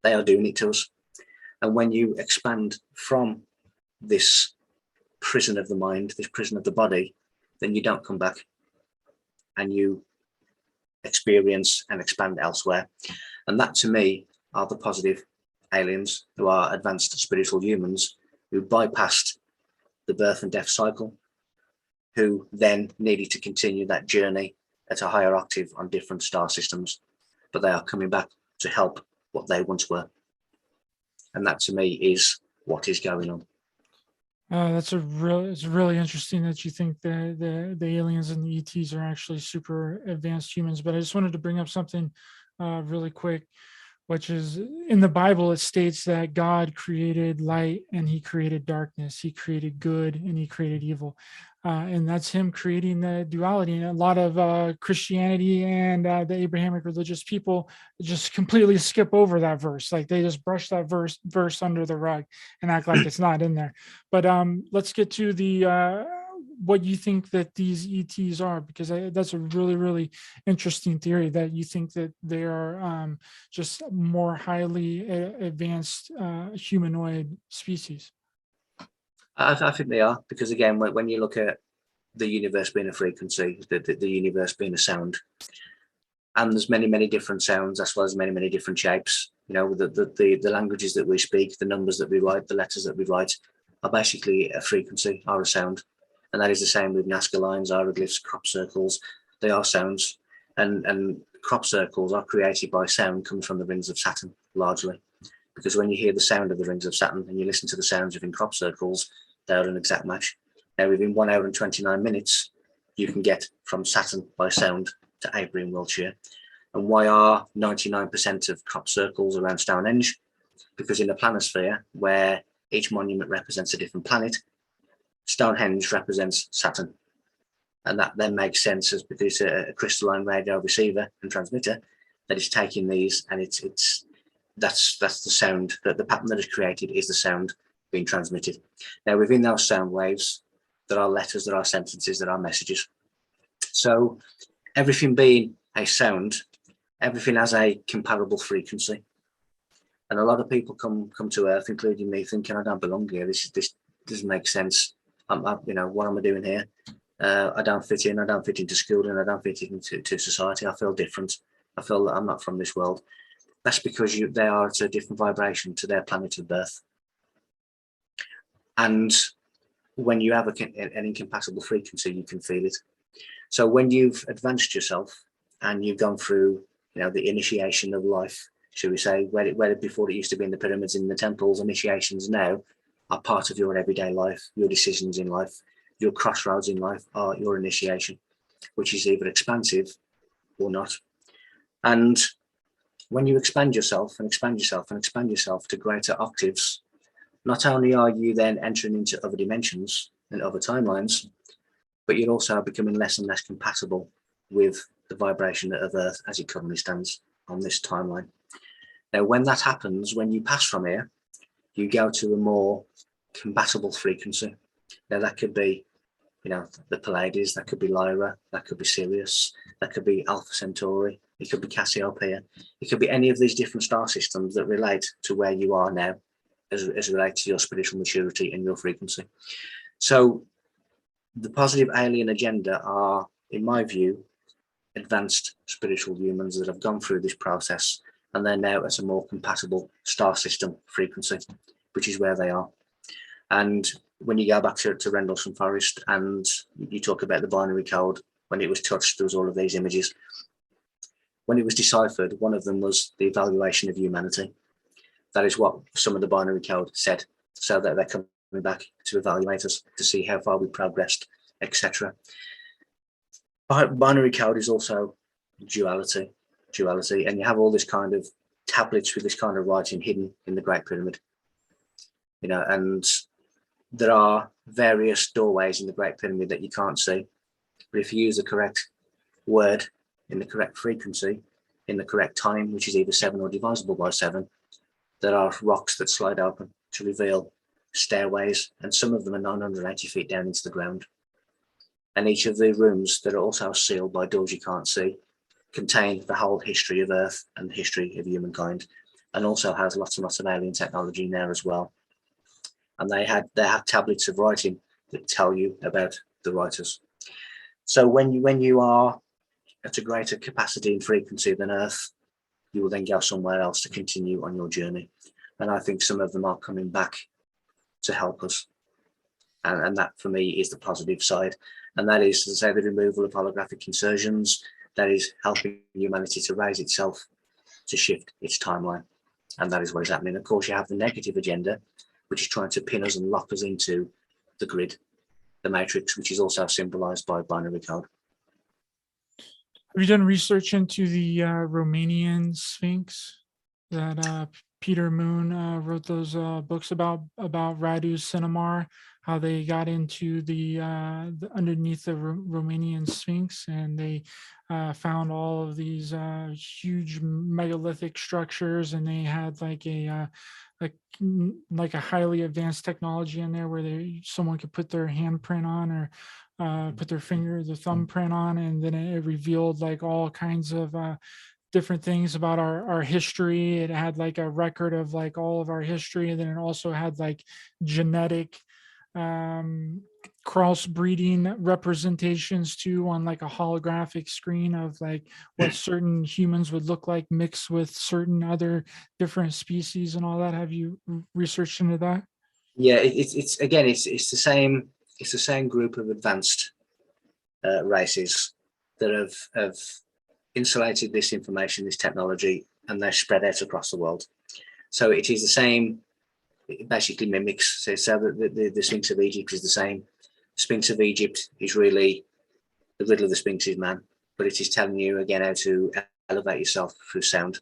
They are doing it to us. And when you expand from this prison of the mind, this prison of the body, then you don't come back and you experience and expand elsewhere. And that, to me, are the positive aliens who are advanced spiritual humans who bypassed the birth and death cycle, who then needed to continue that journey at a higher octave on different star systems, but they are coming back to help what they once were. And that, to me, is what is going on. It's really interesting that you think the aliens and the ETs are actually super advanced humans. But I just wanted to bring up something really quick, which is in the Bible, it states that God created light and he created darkness. He created good and he created evil. And that's him creating the duality. And a lot of Christianity and the Abrahamic religious people just completely skip over that verse. Like they just brush that verse under the rug and act like it's not in there. But let's get to the what you think that these ETs are, because that's a really interesting theory, that you think that they are just more highly advanced humanoid species. I think they are, because again, when you look at the universe being a frequency, the universe being a sound, and there's many different sounds as well as many different shapes. You know, the languages that we speak, the numbers that we write, the letters that we write are basically a frequency, are a sound. And that is the same with Nazca lines, hieroglyphs, crop circles. They are sounds, and crop circles are created by sound coming from the rings of Saturn, largely. Because when you hear the sound of the rings of Saturn and you listen to the sounds within crop circles, they are an exact match. Now, within 1 hour and 29 minutes, you can get from Saturn by sound to Avebury in Wiltshire. And why are 99% of crop circles around Stonehenge? Because in the planisphere, where each monument represents a different planet, Stonehenge represents Saturn. And that then makes sense as because it's a crystalline radio receiver and transmitter that is taking these, and that's the sound, that the pattern that is created is the sound being transmitted. Now, within those sound waves, there are letters, there are sentences, there are messages. So everything being a sound, everything has a comparable frequency. And a lot of people come to Earth, including me, thinking I don't belong here. This doesn't make sense. You know, what am I doing here? I don't fit in. I don't fit into school, and I don't fit into society. I feel different. I feel that I'm not from this world. That's because they are at a different vibration to their planet of birth. And when you have an incompatible frequency, you can feel it. So when you've advanced yourself and you've gone through, you know, the initiation of life should we say, where before it used to be in the pyramids, in the temples, initiations now are part of your everyday life, your decisions in life, your crossroads in life are your initiation, which is either expansive or not. And when you expand yourself and expand yourself and expand yourself to greater octaves, not only are you then entering into other dimensions and other timelines, but you're also becoming less and less compatible with the vibration of Earth as it currently stands on this timeline. Now, when that happens, when you pass from here, you go to a more compatible frequency. Now, that could be, the Pleiades, that could be Lyra, that could be Sirius, that could be Alpha Centauri, it could be Cassiopeia, it could be any of these different star systems that relate to where you are now as relates to your spiritual maturity and your frequency. So the positive alien agenda are, in my view, advanced spiritual humans that have gone through this process, and they're now at a more compatible star system frequency, which is where they are. And when you go back to Rendlesham Forest and you talk about the binary code, when it was touched, there was all of these images. When it was deciphered, one of them was the evaluation of humanity. That is what some of the binary code said, so that they're coming back to evaluate us, to see how far we progressed, etc. Binary code is also duality, and you have all this kind of tablets with this kind of writing hidden in the Great Pyramid, and there are various doorways in the Great Pyramid that you can't see, but if you use the correct word in the correct frequency, in the correct time, which is either 7 or divisible by 7, there are rocks that slide open to reveal stairways, and some of them are 980 feet down into the ground. And each of the rooms that are also sealed by doors you can't see contain the whole history of Earth and the history of humankind, and also has lots and lots of alien technology in there as well. And they have tablets of writing that tell you about the writers. So when you are at a greater capacity and frequency than Earth, you will then go somewhere else to continue on your journey. And I think some of them are coming back to help us. And that, for me, is the positive side. And that is, to say, the removal of holographic insertions, that is helping humanity to raise itself, to shift its timeline. And that is what is happening. Of course, you have the negative agenda, which is trying to pin us and lock us into the grid, the matrix, which is also symbolized by binary code. Have you done research into the Romanian Sphinx that Peter Moon wrote those books about Radu Cinnabar, how they got into the underneath the Romanian Sphinx, and they found all of these huge megalithic structures, and they had like a highly advanced technology in there where someone could put their handprint on, or put their thumbprint on, and then it revealed like all kinds of different things about our history. It had like a record of like all of our history, and then it also had like genetic crossbreeding representations too, on like a holographic screen of like what certain humans would look like mixed with certain other different species and all that. Have you researched into that? Yeah, it's again, it's the same. It's the same group of advanced races that have insulated this information, this technology, and they're spread out across the world. So it is the same. It basically mimics. So the Sphinx of Egypt is the same. The Sphinx of Egypt is really the riddle of the Sphinx is man, but it is telling you again how to elevate yourself through sound.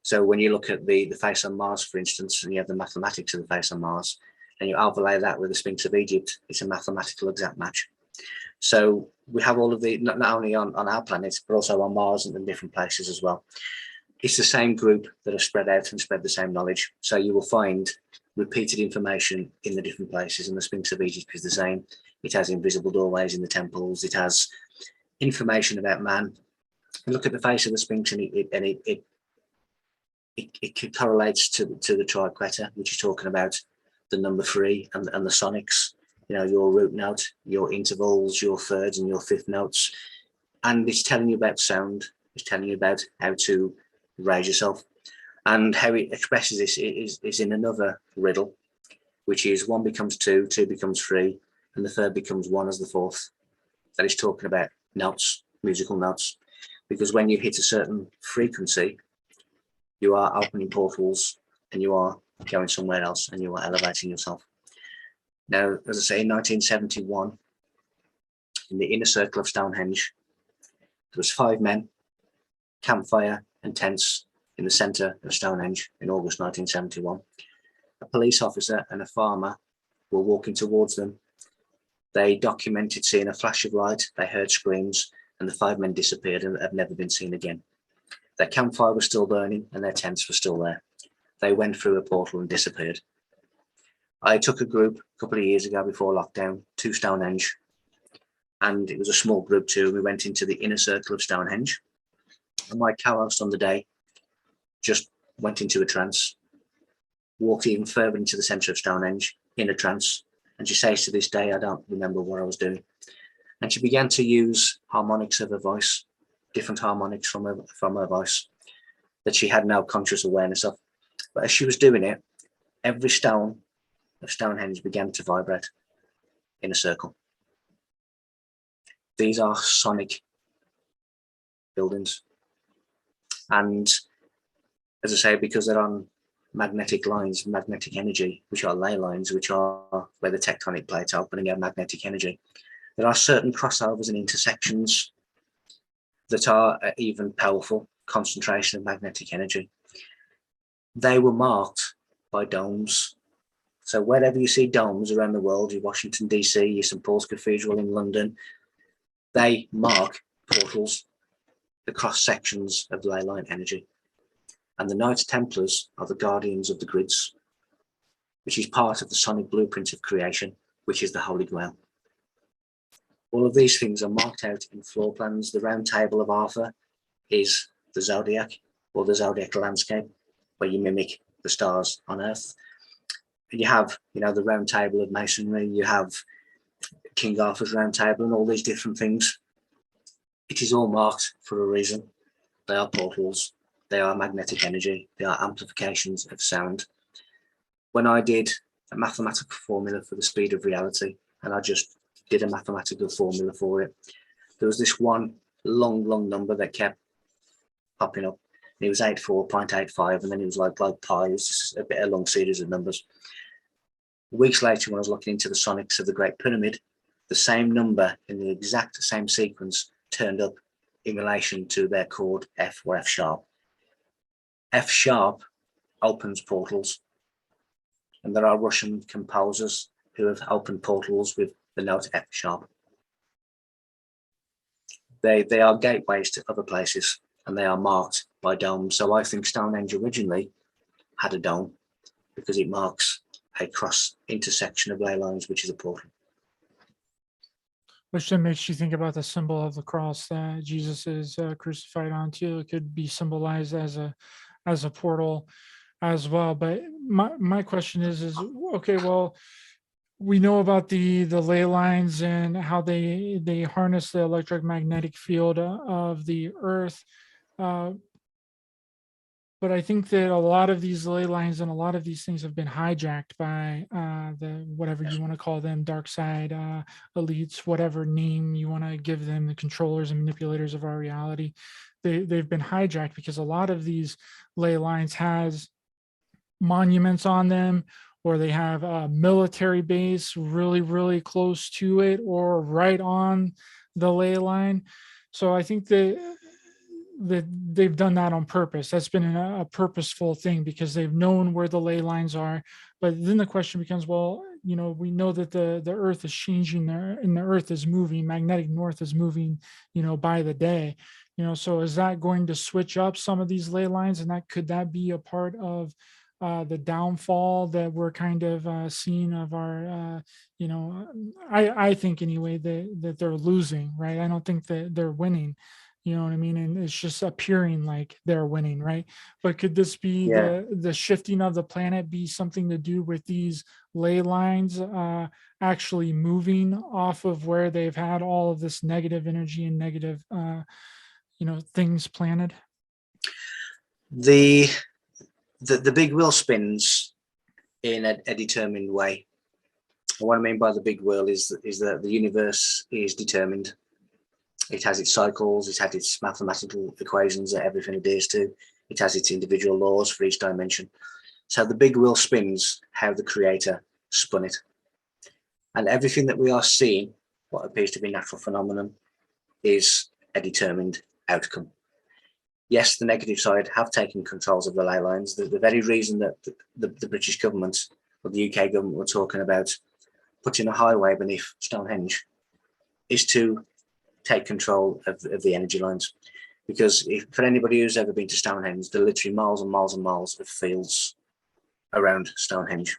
So when you look at the face on Mars, for instance, and you have the mathematics of the face on Mars, and you overlay that with the Sphinx of Egypt, it's a mathematical exact match. So we have all of the, not only on our planet, but also on Mars and in different places as well. It's the same group that have spread out and spread the same knowledge. So you will find repeated information in the different places, and the Sphinx of Egypt is the same. It has invisible doorways in the temples. It has information about man. You look at the face of the Sphinx, and it correlates to the triquetra, which is talking about the number 3 and the sonics. Your root note, your intervals, your thirds and your fifth notes. And it's telling you about sound. It's telling you about how to raise yourself. And how it expresses this is in another riddle, which is 1 becomes 2, 2 becomes 3, and the third becomes 1 as the fourth. That is talking about notes, musical notes. Because when you hit a certain frequency, You are opening portals, and you are going somewhere else, and you are elevating yourself. Now, as I say, in 1971, in the inner circle of Stonehenge, there was 5 men, campfire and tents in the centre of Stonehenge in August 1971. A police officer and a farmer were walking towards them. They documented seeing a flash of light, they heard screams, and the 5 men disappeared and have never been seen again. Their campfire was still burning and their tents were still there. They went through a portal and disappeared. I took a group a couple of years ago before lockdown to Stonehenge, and it was a small group too. We went into the inner circle of Stonehenge, and my co-host on the day just went into a trance, walked even further into the centre of Stonehenge in a trance, and she says to this day, I don't remember what I was doing. And she began to use harmonics of her voice, different harmonics from her voice that she had no conscious awareness of. But as she was doing it, every stone of Stonehenge began to vibrate in a circle. These are sonic buildings. And as I say, because they're on magnetic lines, magnetic energy, which are ley lines, which are where the tectonic plates open and get magnetic energy, there are certain crossovers and intersections that are even powerful concentration of magnetic energy. They were marked by domes. So wherever you see domes around the world, your Washington, DC, your St. Paul's Cathedral in London, they mark portals, the cross sections of ley line energy. And the Knights Templars are the guardians of the grids, which is part of the sonic blueprint of creation, which is the Holy Grail. All of these things are marked out in floor plans. The round table of Arthur is the zodiac, or the zodiac landscape, where you mimic the stars on Earth. And you have, the round table of masonry, you have King Arthur's round table and all these different things. It is all marked for a reason. They are portals, they are magnetic energy, they are amplifications of sound. When I did a mathematical formula for the speed of reality, and I just did a mathematical formula for it, there was this one long number that kept popping up. It was 84.85, and then it was like pi. It was just a bit of a long series of numbers. Weeks later, when I was looking into the sonics of the Great Pyramid, the same number in the exact same sequence turned up in relation to their chord F or F sharp. F sharp opens portals, and there are Russian composers who have opened portals with the note F sharp. They are gateways to other places, and they are marked by domes. So I think Stonehenge originally had a dome because it marks a cross intersection of ley lines, which is a portal. Which then makes you think about the symbol of the cross that Jesus is crucified onto. It could be symbolized as a portal as well. But my question is okay, well, we know about the ley lines and how they harness the electromagnetic field of the earth. But I think that a lot of these ley lines and a lot of these things have been hijacked by the whatever you want to call them, dark side elites, whatever name you want to give them, the controllers and manipulators of our reality. They've been hijacked because a lot of these ley lines has monuments on them, or they have a military base really close to it or right on the ley line. So I think that they've done that on purpose. That's been a purposeful thing because they've known where the ley lines are. But then the question becomes, well, we know that the earth is changing there and the earth is moving, magnetic north is moving, by the day, so is that going to switch up some of these ley lines? And could that be a part of the downfall that we're kind of seeing of our, I think anyway, that they're losing, right? I don't think that they're winning. You know what I mean? And it's just appearing like they're winning, right? But could this be the shifting of the planet be something to do with these ley lines actually moving off of where they've had all of this negative energy and negative, things planted? The big wheel spins in a determined way. And what I mean by the big wheel is that the universe is determined. It has its cycles, it has its mathematical equations that everything adheres to. It has its individual laws for each dimension. So the big wheel spins how the creator spun it. And everything that we are seeing, what appears to be natural phenomenon, is a determined outcome. Yes, the negative side have taken controls of the ley lines. The very reason that the British government or the UK government were talking about putting a highway beneath Stonehenge is to take control of the energy lines. Because for anybody who's ever been to Stonehenge, there are literally miles and miles and miles of fields around Stonehenge.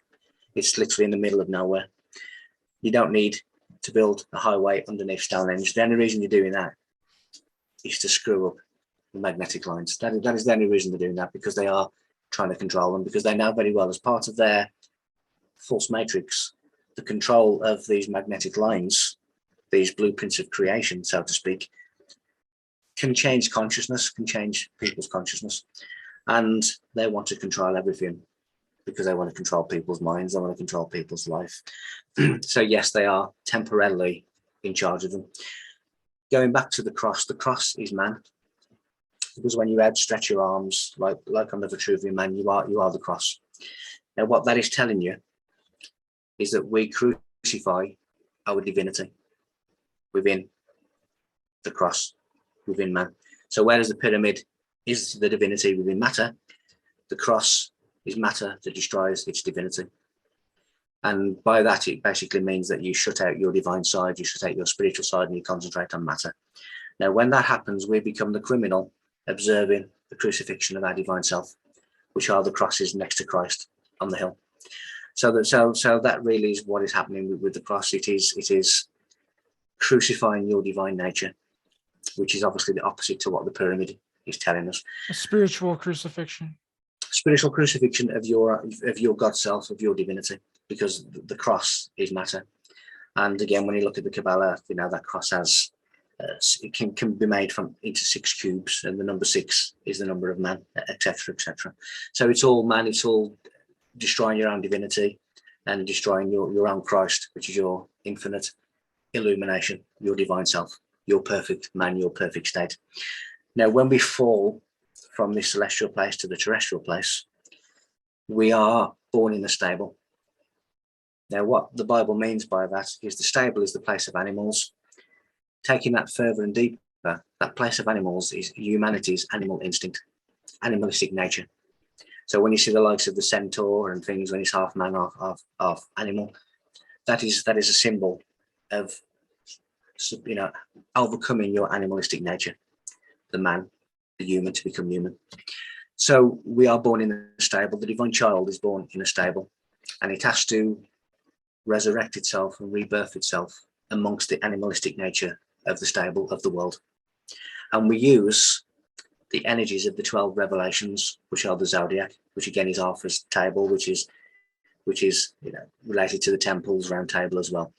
It's literally in the middle of nowhere. You don't need to build a highway underneath Stonehenge. The only reason you're doing that is to screw up the magnetic lines. That is the only reason they're doing that, because they are trying to control them, because they know very well, as part of their false matrix, the control of these magnetic lines, these blueprints of creation, so to speak, can change consciousness, can change people's consciousness. And they want to control everything because they want to control people's minds, they want to control people's life. So yes, they are temporarily in charge of them. Going back to the cross is man. Because when you outstretch your arms, like on the Vitruvian Man, you are the cross. Now what that is telling you is that we crucify our divinity within the cross, within man. So whereas the pyramid is the divinity within matter, the cross is matter that destroys its divinity. And by that, it basically means that you shut out your divine side, you shut out your spiritual side, and you concentrate on matter. Now, when that happens, we become the criminal observing the crucifixion of our divine self, which are the crosses next to Christ on the hill. So that really is what is happening with the cross. It is crucifying your divine nature, which is obviously the opposite to what the pyramid is telling us. A spiritual crucifixion. Spiritual crucifixion of your God self, of your divinity, because the cross is matter. And again, when you look at the Kabbalah, that cross has it can be made into 6 cubes, and the number 6 is the number of man, etc., etc. So it's all man. It's all destroying your own divinity and destroying your own Christ, which is your infinite illumination, your divine self, your perfect man, your perfect state. Now, when we fall from this celestial place to the terrestrial place, we are born in the stable. Now, what the Bible means by that is the stable is the place of animals. Taking that further and deeper, that place of animals is humanity's animal instinct, animalistic nature. So when you see the likes of the centaur and things, when it's half man, half animal, that is a symbol of overcoming your animalistic nature, the man, the human, to become human. So we are born in a stable. The divine child is born in a stable, and it has to resurrect itself and rebirth itself amongst the animalistic nature of the stable of the world. And we use the energies of the 12 revelations, which are the zodiac, which again is Arthur's table, which is related to the temple's round table as well.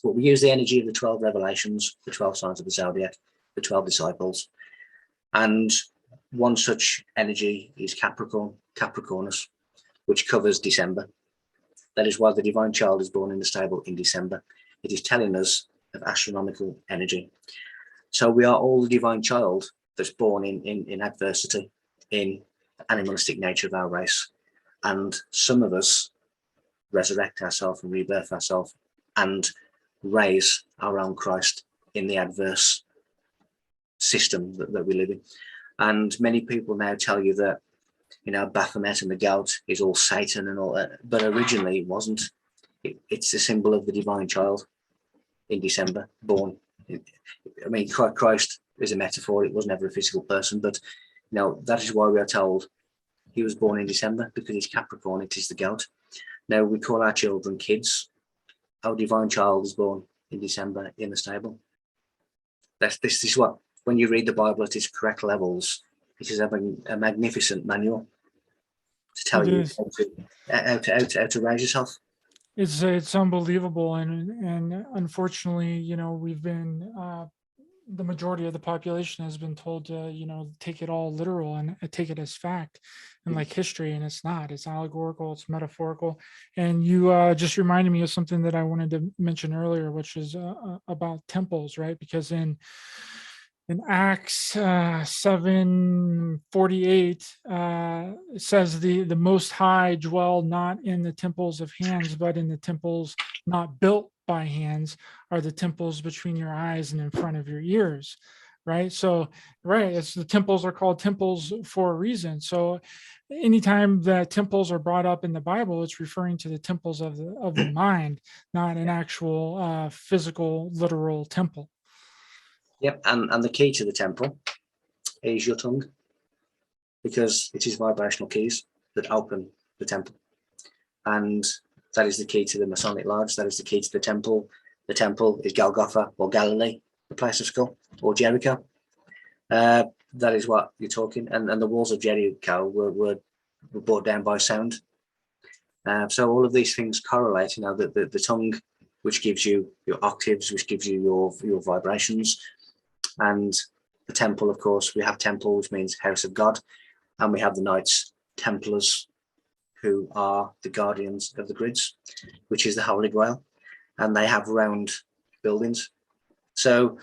But we use the energy of the 12 revelations, the 12 signs of the zodiac, the 12 disciples. And one such energy is Capricornus, which covers December. That is why the divine child is born in the stable in December. It is telling us of astronomical energy. So we are all the divine child that's born in adversity, in the animalistic nature of our race. And some of us resurrect ourselves and rebirth ourselves and raise our own Christ in the adverse system that we live in. And many people now tell you that, Baphomet and the gout is all Satan and all that, but originally it wasn't. It's a symbol of the divine child in December, born. Christ is a metaphor. It was never a physical person, but that is why we are told he was born in December, because he's Capricorn. It is the goat. Now we call our children kids. Our divine child is born in December in the stable. This is what, when you read the Bible at its correct levels, it is a magnificent manual to tell you how to raise yourself. It's unbelievable, and unfortunately, we've been the majority of the population has been told to take it all literal and take it as fact and like history, and it's not. It's allegorical, it's metaphorical. And you just reminded me of something that I wanted to mention earlier, which is about temples, right? Because in in Acts 7:48, it says the Most High dwell not in the temples of hands, but in the temples not built by hands, are the temples between your eyes and in front of your ears. Right. So, right. It's the temples are called temples for a reason. So anytime that temples are brought up in the Bible, it's referring to the temples of the mind, not an actual physical, literal temple. Yep, and the key to the temple is your tongue, because it is vibrational keys that open the temple. And that is the key to the Masonic Lodge. That is the key to the temple. The temple is Golgotha or Galilee, the place of skull, or Jericho. That is what you're talking. And the walls of Jericho were brought down by sound. So all of these things correlate. You know, the tongue, which gives you your octaves, which gives you your vibrations, and the temple, of course, we have temple, which means house of God, and we have the Knights Templars, who are the guardians of the grids, which is the Holy Grail, and they have round buildings. So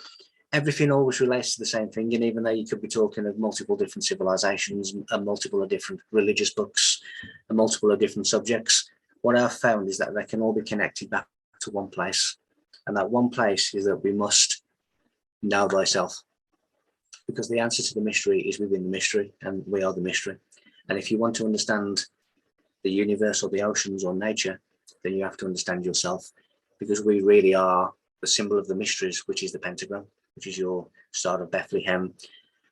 everything always relates to the same thing, and even though you could be talking of multiple different civilizations and multiple of different religious books and multiple of different subjects, what I've found is that they can all be connected back to one place, and that one place is that we must know thyself, because the answer to the mystery is within the mystery, and we are the mystery. And if you want to understand the universe or the oceans or nature, then you have to understand yourself, because we really are the symbol of the mysteries, which is the pentagram, which is your Star of Bethlehem.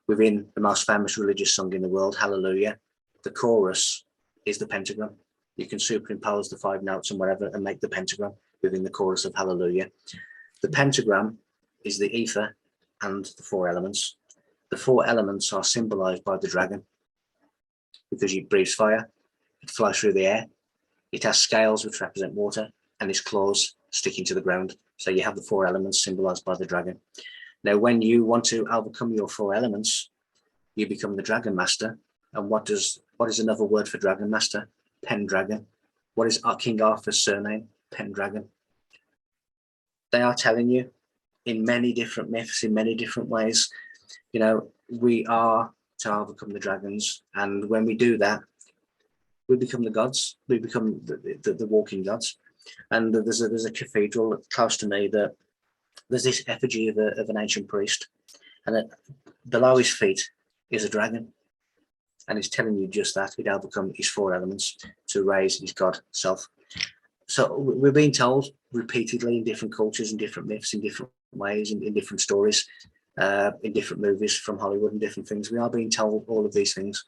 Within the most famous religious song in the world, Hallelujah, the chorus is the pentagram. You can superimpose the 5 notes and whatever and make the pentagram within the chorus of Hallelujah. The pentagram is the ether and the 4 elements. The 4 elements are symbolized by the dragon, because it breathes fire, it flies through the air, it has scales which represent water, and its claws sticking to the ground. So you have the 4 elements symbolized by the dragon. Now, when you want to overcome your 4 elements, you become the dragon master. And what is another word for dragon master? Pendragon. What is King Arthur's surname? Pendragon. They are telling you in many different myths, in many different ways, you know, we are to overcome the dragons. And when we do that, we become the gods. We become the walking gods. And there's a cathedral close to me that there's this effigy of an ancient priest, and below his feet is a dragon, and he's telling you just that he'd overcome his 4 elements to raise his God self. So we're being told repeatedly in different cultures, in different myths, in different ways, in different stories, in different movies from Hollywood and different things. We are being told all of these things,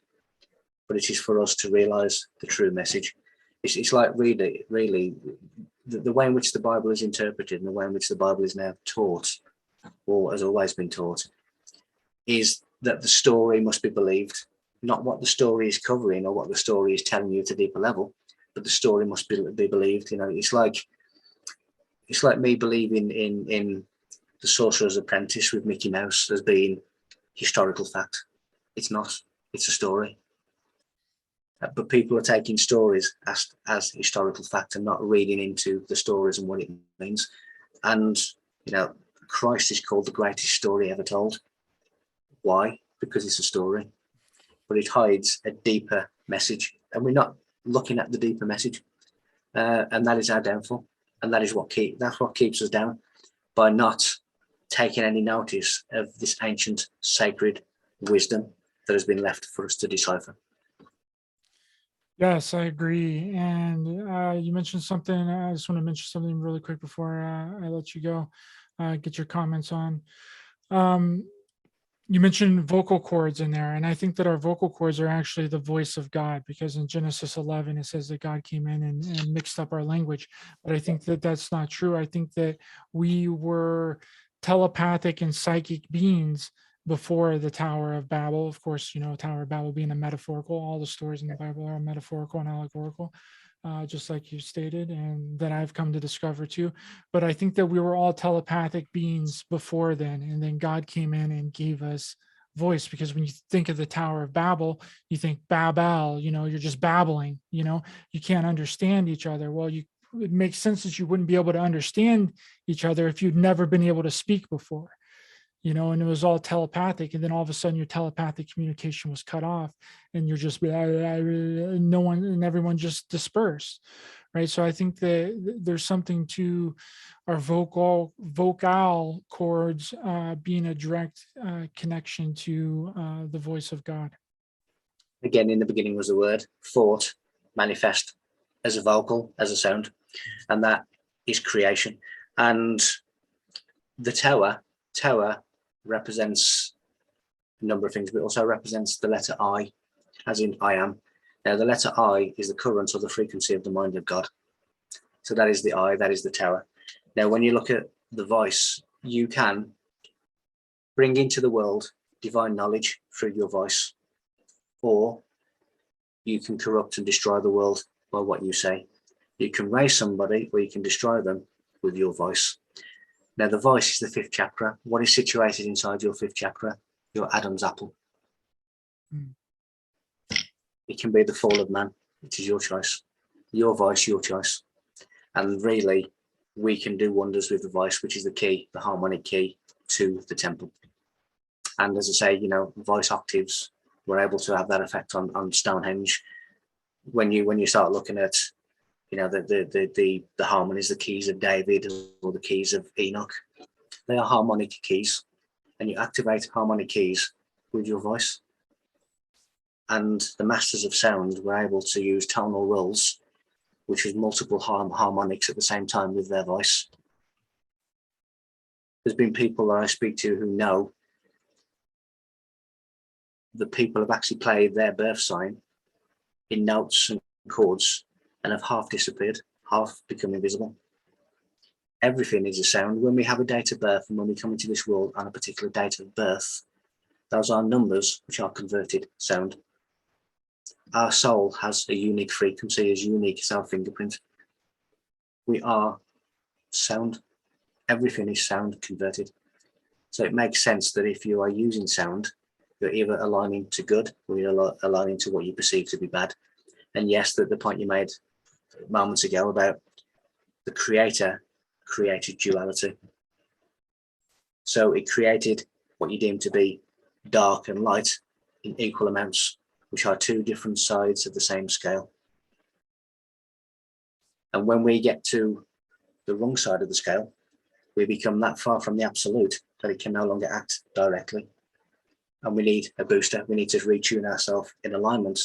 but it is for us to realize the true message. It's like really the way in which the Bible is interpreted and the way in which the Bible is now taught, or has always been taught, is that the story must be believed, not what the story is covering or what the story is telling you at a deeper level, but the story must be believed. You know, it's like me believing in the Sorcerer's Apprentice with Mickey Mouse as being historical fact. It's not. It's a story. But people are taking stories as historical fact and not reading into the stories and what it means. And, you know, Christ is called the greatest story ever told. Why? Because it's a story, but it hides a deeper message, and we're not looking at the deeper message. And that is our downfall. And that is what keeps us down, by not taking any notice of this ancient sacred wisdom that has been left for us to decipher. Yes, I agree. And you mentioned something. I just want to mention something really quick before I let you go, get your comments on. You mentioned vocal cords in there, and I think that our vocal cords are actually the voice of God, because in Genesis 11, it says that God came in and mixed up our language. But I think that that's not true. I think that we were telepathic and psychic beings before the Tower of Babel. Of course, you know, Tower of Babel being a metaphorical. All the stories in the Bible are metaphorical and allegorical, just like you stated, and that I've come to discover too. But I think that we were all telepathic beings before then, and then God came in and gave us voice. Because when you think of the Tower of Babel, you think Babel, you know, you're just babbling, you know, you can't understand each other. Well, it makes sense that you wouldn't be able to understand each other if you'd never been able to speak before. and it was all telepathic, and then all of a sudden your telepathic communication was cut off, and you're just no one, and everyone just dispersed, right? So I think that there's something to our vocal cords being a direct connection to the voice of God. Again, in the beginning was the word, thought, manifest as a vocal, as a sound, and that is creation. And the tower represents a number of things, but also represents the letter I, as in I am. Now, the letter I is the current or the frequency of the mind of God. So that is the I, that is the tower. Now, when you look at the voice, you can bring into the world divine knowledge through your voice, or you can corrupt and destroy the world by what you say. You can raise somebody, or you can destroy them with your voice. Now, the voice is the fifth chakra. What is situated inside your fifth chakra? Your Adam's apple. It can be the fall of man. It is your choice. Your voice, your choice. And really, we can do wonders with the voice, which is the key, the harmonic key to the temple. And as I say, voice octaves, we're able to have that effect on Stonehenge. When you start looking at, the harmonies, the keys of David or the keys of Enoch, they are harmonic keys, and you activate harmonic keys with your voice. And the masters of sound were able to use tonal rules, which was multiple harmonics at the same time with their voice. There's been people that I speak to who know the people have actually played their birth sign in notes and chords and have half disappeared, half become invisible. Everything is a sound. When we have a date of birth and when we come into this world on a particular date of birth, those are numbers which are converted sound. Our soul has a unique frequency, as unique as our fingerprint. We are sound. Everything is sound converted. So it makes sense that if you are using sound, you're either aligning to good or you're aligning to what you perceive to be bad. And yes, the point you made moments ago about the creator created duality. So it created what you deem to be dark and light in equal amounts, which are two different sides of the same scale. And when we get to the wrong side of the scale, we become that far from the absolute that it can no longer act directly. And we need a booster. We need to retune ourselves in alignment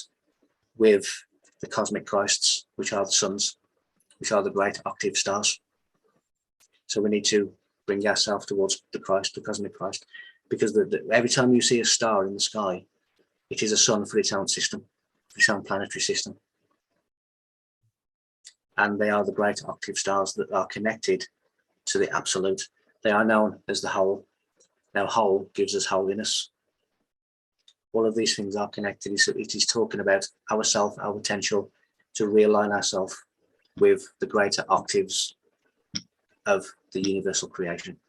with the cosmic Christs, which are the suns, which are the great octave stars. So we need to bring ourselves towards the Christ, the cosmic Christ, because every time you see a star in the sky, it is a sun for its own system, for its own planetary system. And they are the great octave stars that are connected to the absolute. They are known as the whole. Now, whole gives us holiness. All of these things are connected. It is talking about ourself, our potential to realign ourselves with the greater octaves of the universal creation.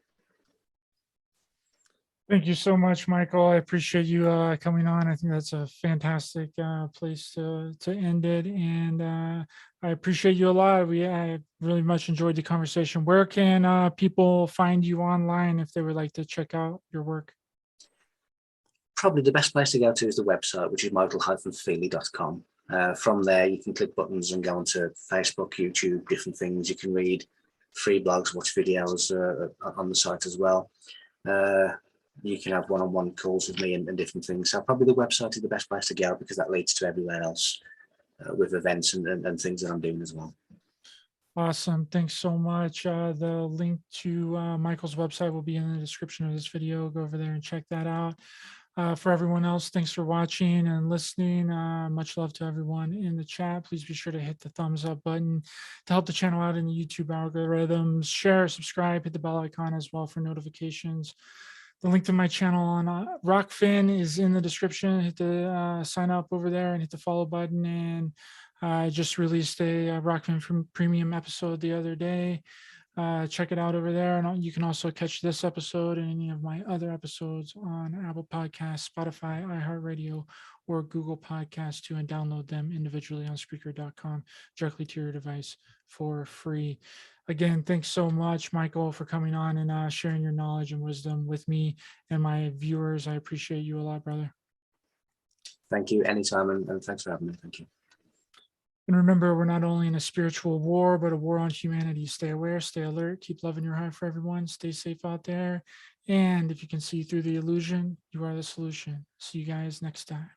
Thank you so much, Michael. I appreciate you coming on. I think that's a fantastic place to end it. And I appreciate you a lot. I really much enjoyed the conversation. Where can people find you online if they would like to check out your work? Probably the best place to go to is the website, which is michael-feeley.com. From there, you can click buttons and go onto Facebook, YouTube, different things. You can read free blogs, watch videos on the site as well. You can have one-on-one calls with me and different things. So probably the website is the best place to go because that leads to everywhere else with events and things that I'm doing as well. Awesome. Thanks so much. The link to Michael's website will be in the description of this video. Go over there and check that out. For everyone else, thanks for watching and listening. Much love to everyone in the chat. Please be sure to hit the thumbs up button to help the channel out in the YouTube algorithms. Share, subscribe, hit the bell icon as well for notifications. The link to my channel on Rokfin is in the description. Hit the sign up over there and hit the follow button. And I just released a Rokfin premium episode the other day. check it out over there. And you can also catch this episode and any of my other episodes on Apple Podcasts, Spotify, iHeartRadio, or Google Podcasts too, and download them individually on Spreaker.com directly to your device for free. Again, thanks so much, Michael, for coming on and sharing your knowledge and wisdom with me and my viewers. I appreciate you a lot, brother. Thank you. Anytime, and thanks for having me. Thank you. And remember, we're not only in a spiritual war, but a war on humanity. Stay aware, stay alert, keep loving your heart for everyone, stay safe out there. And if you can see through the illusion, you are the solution. See you guys next time.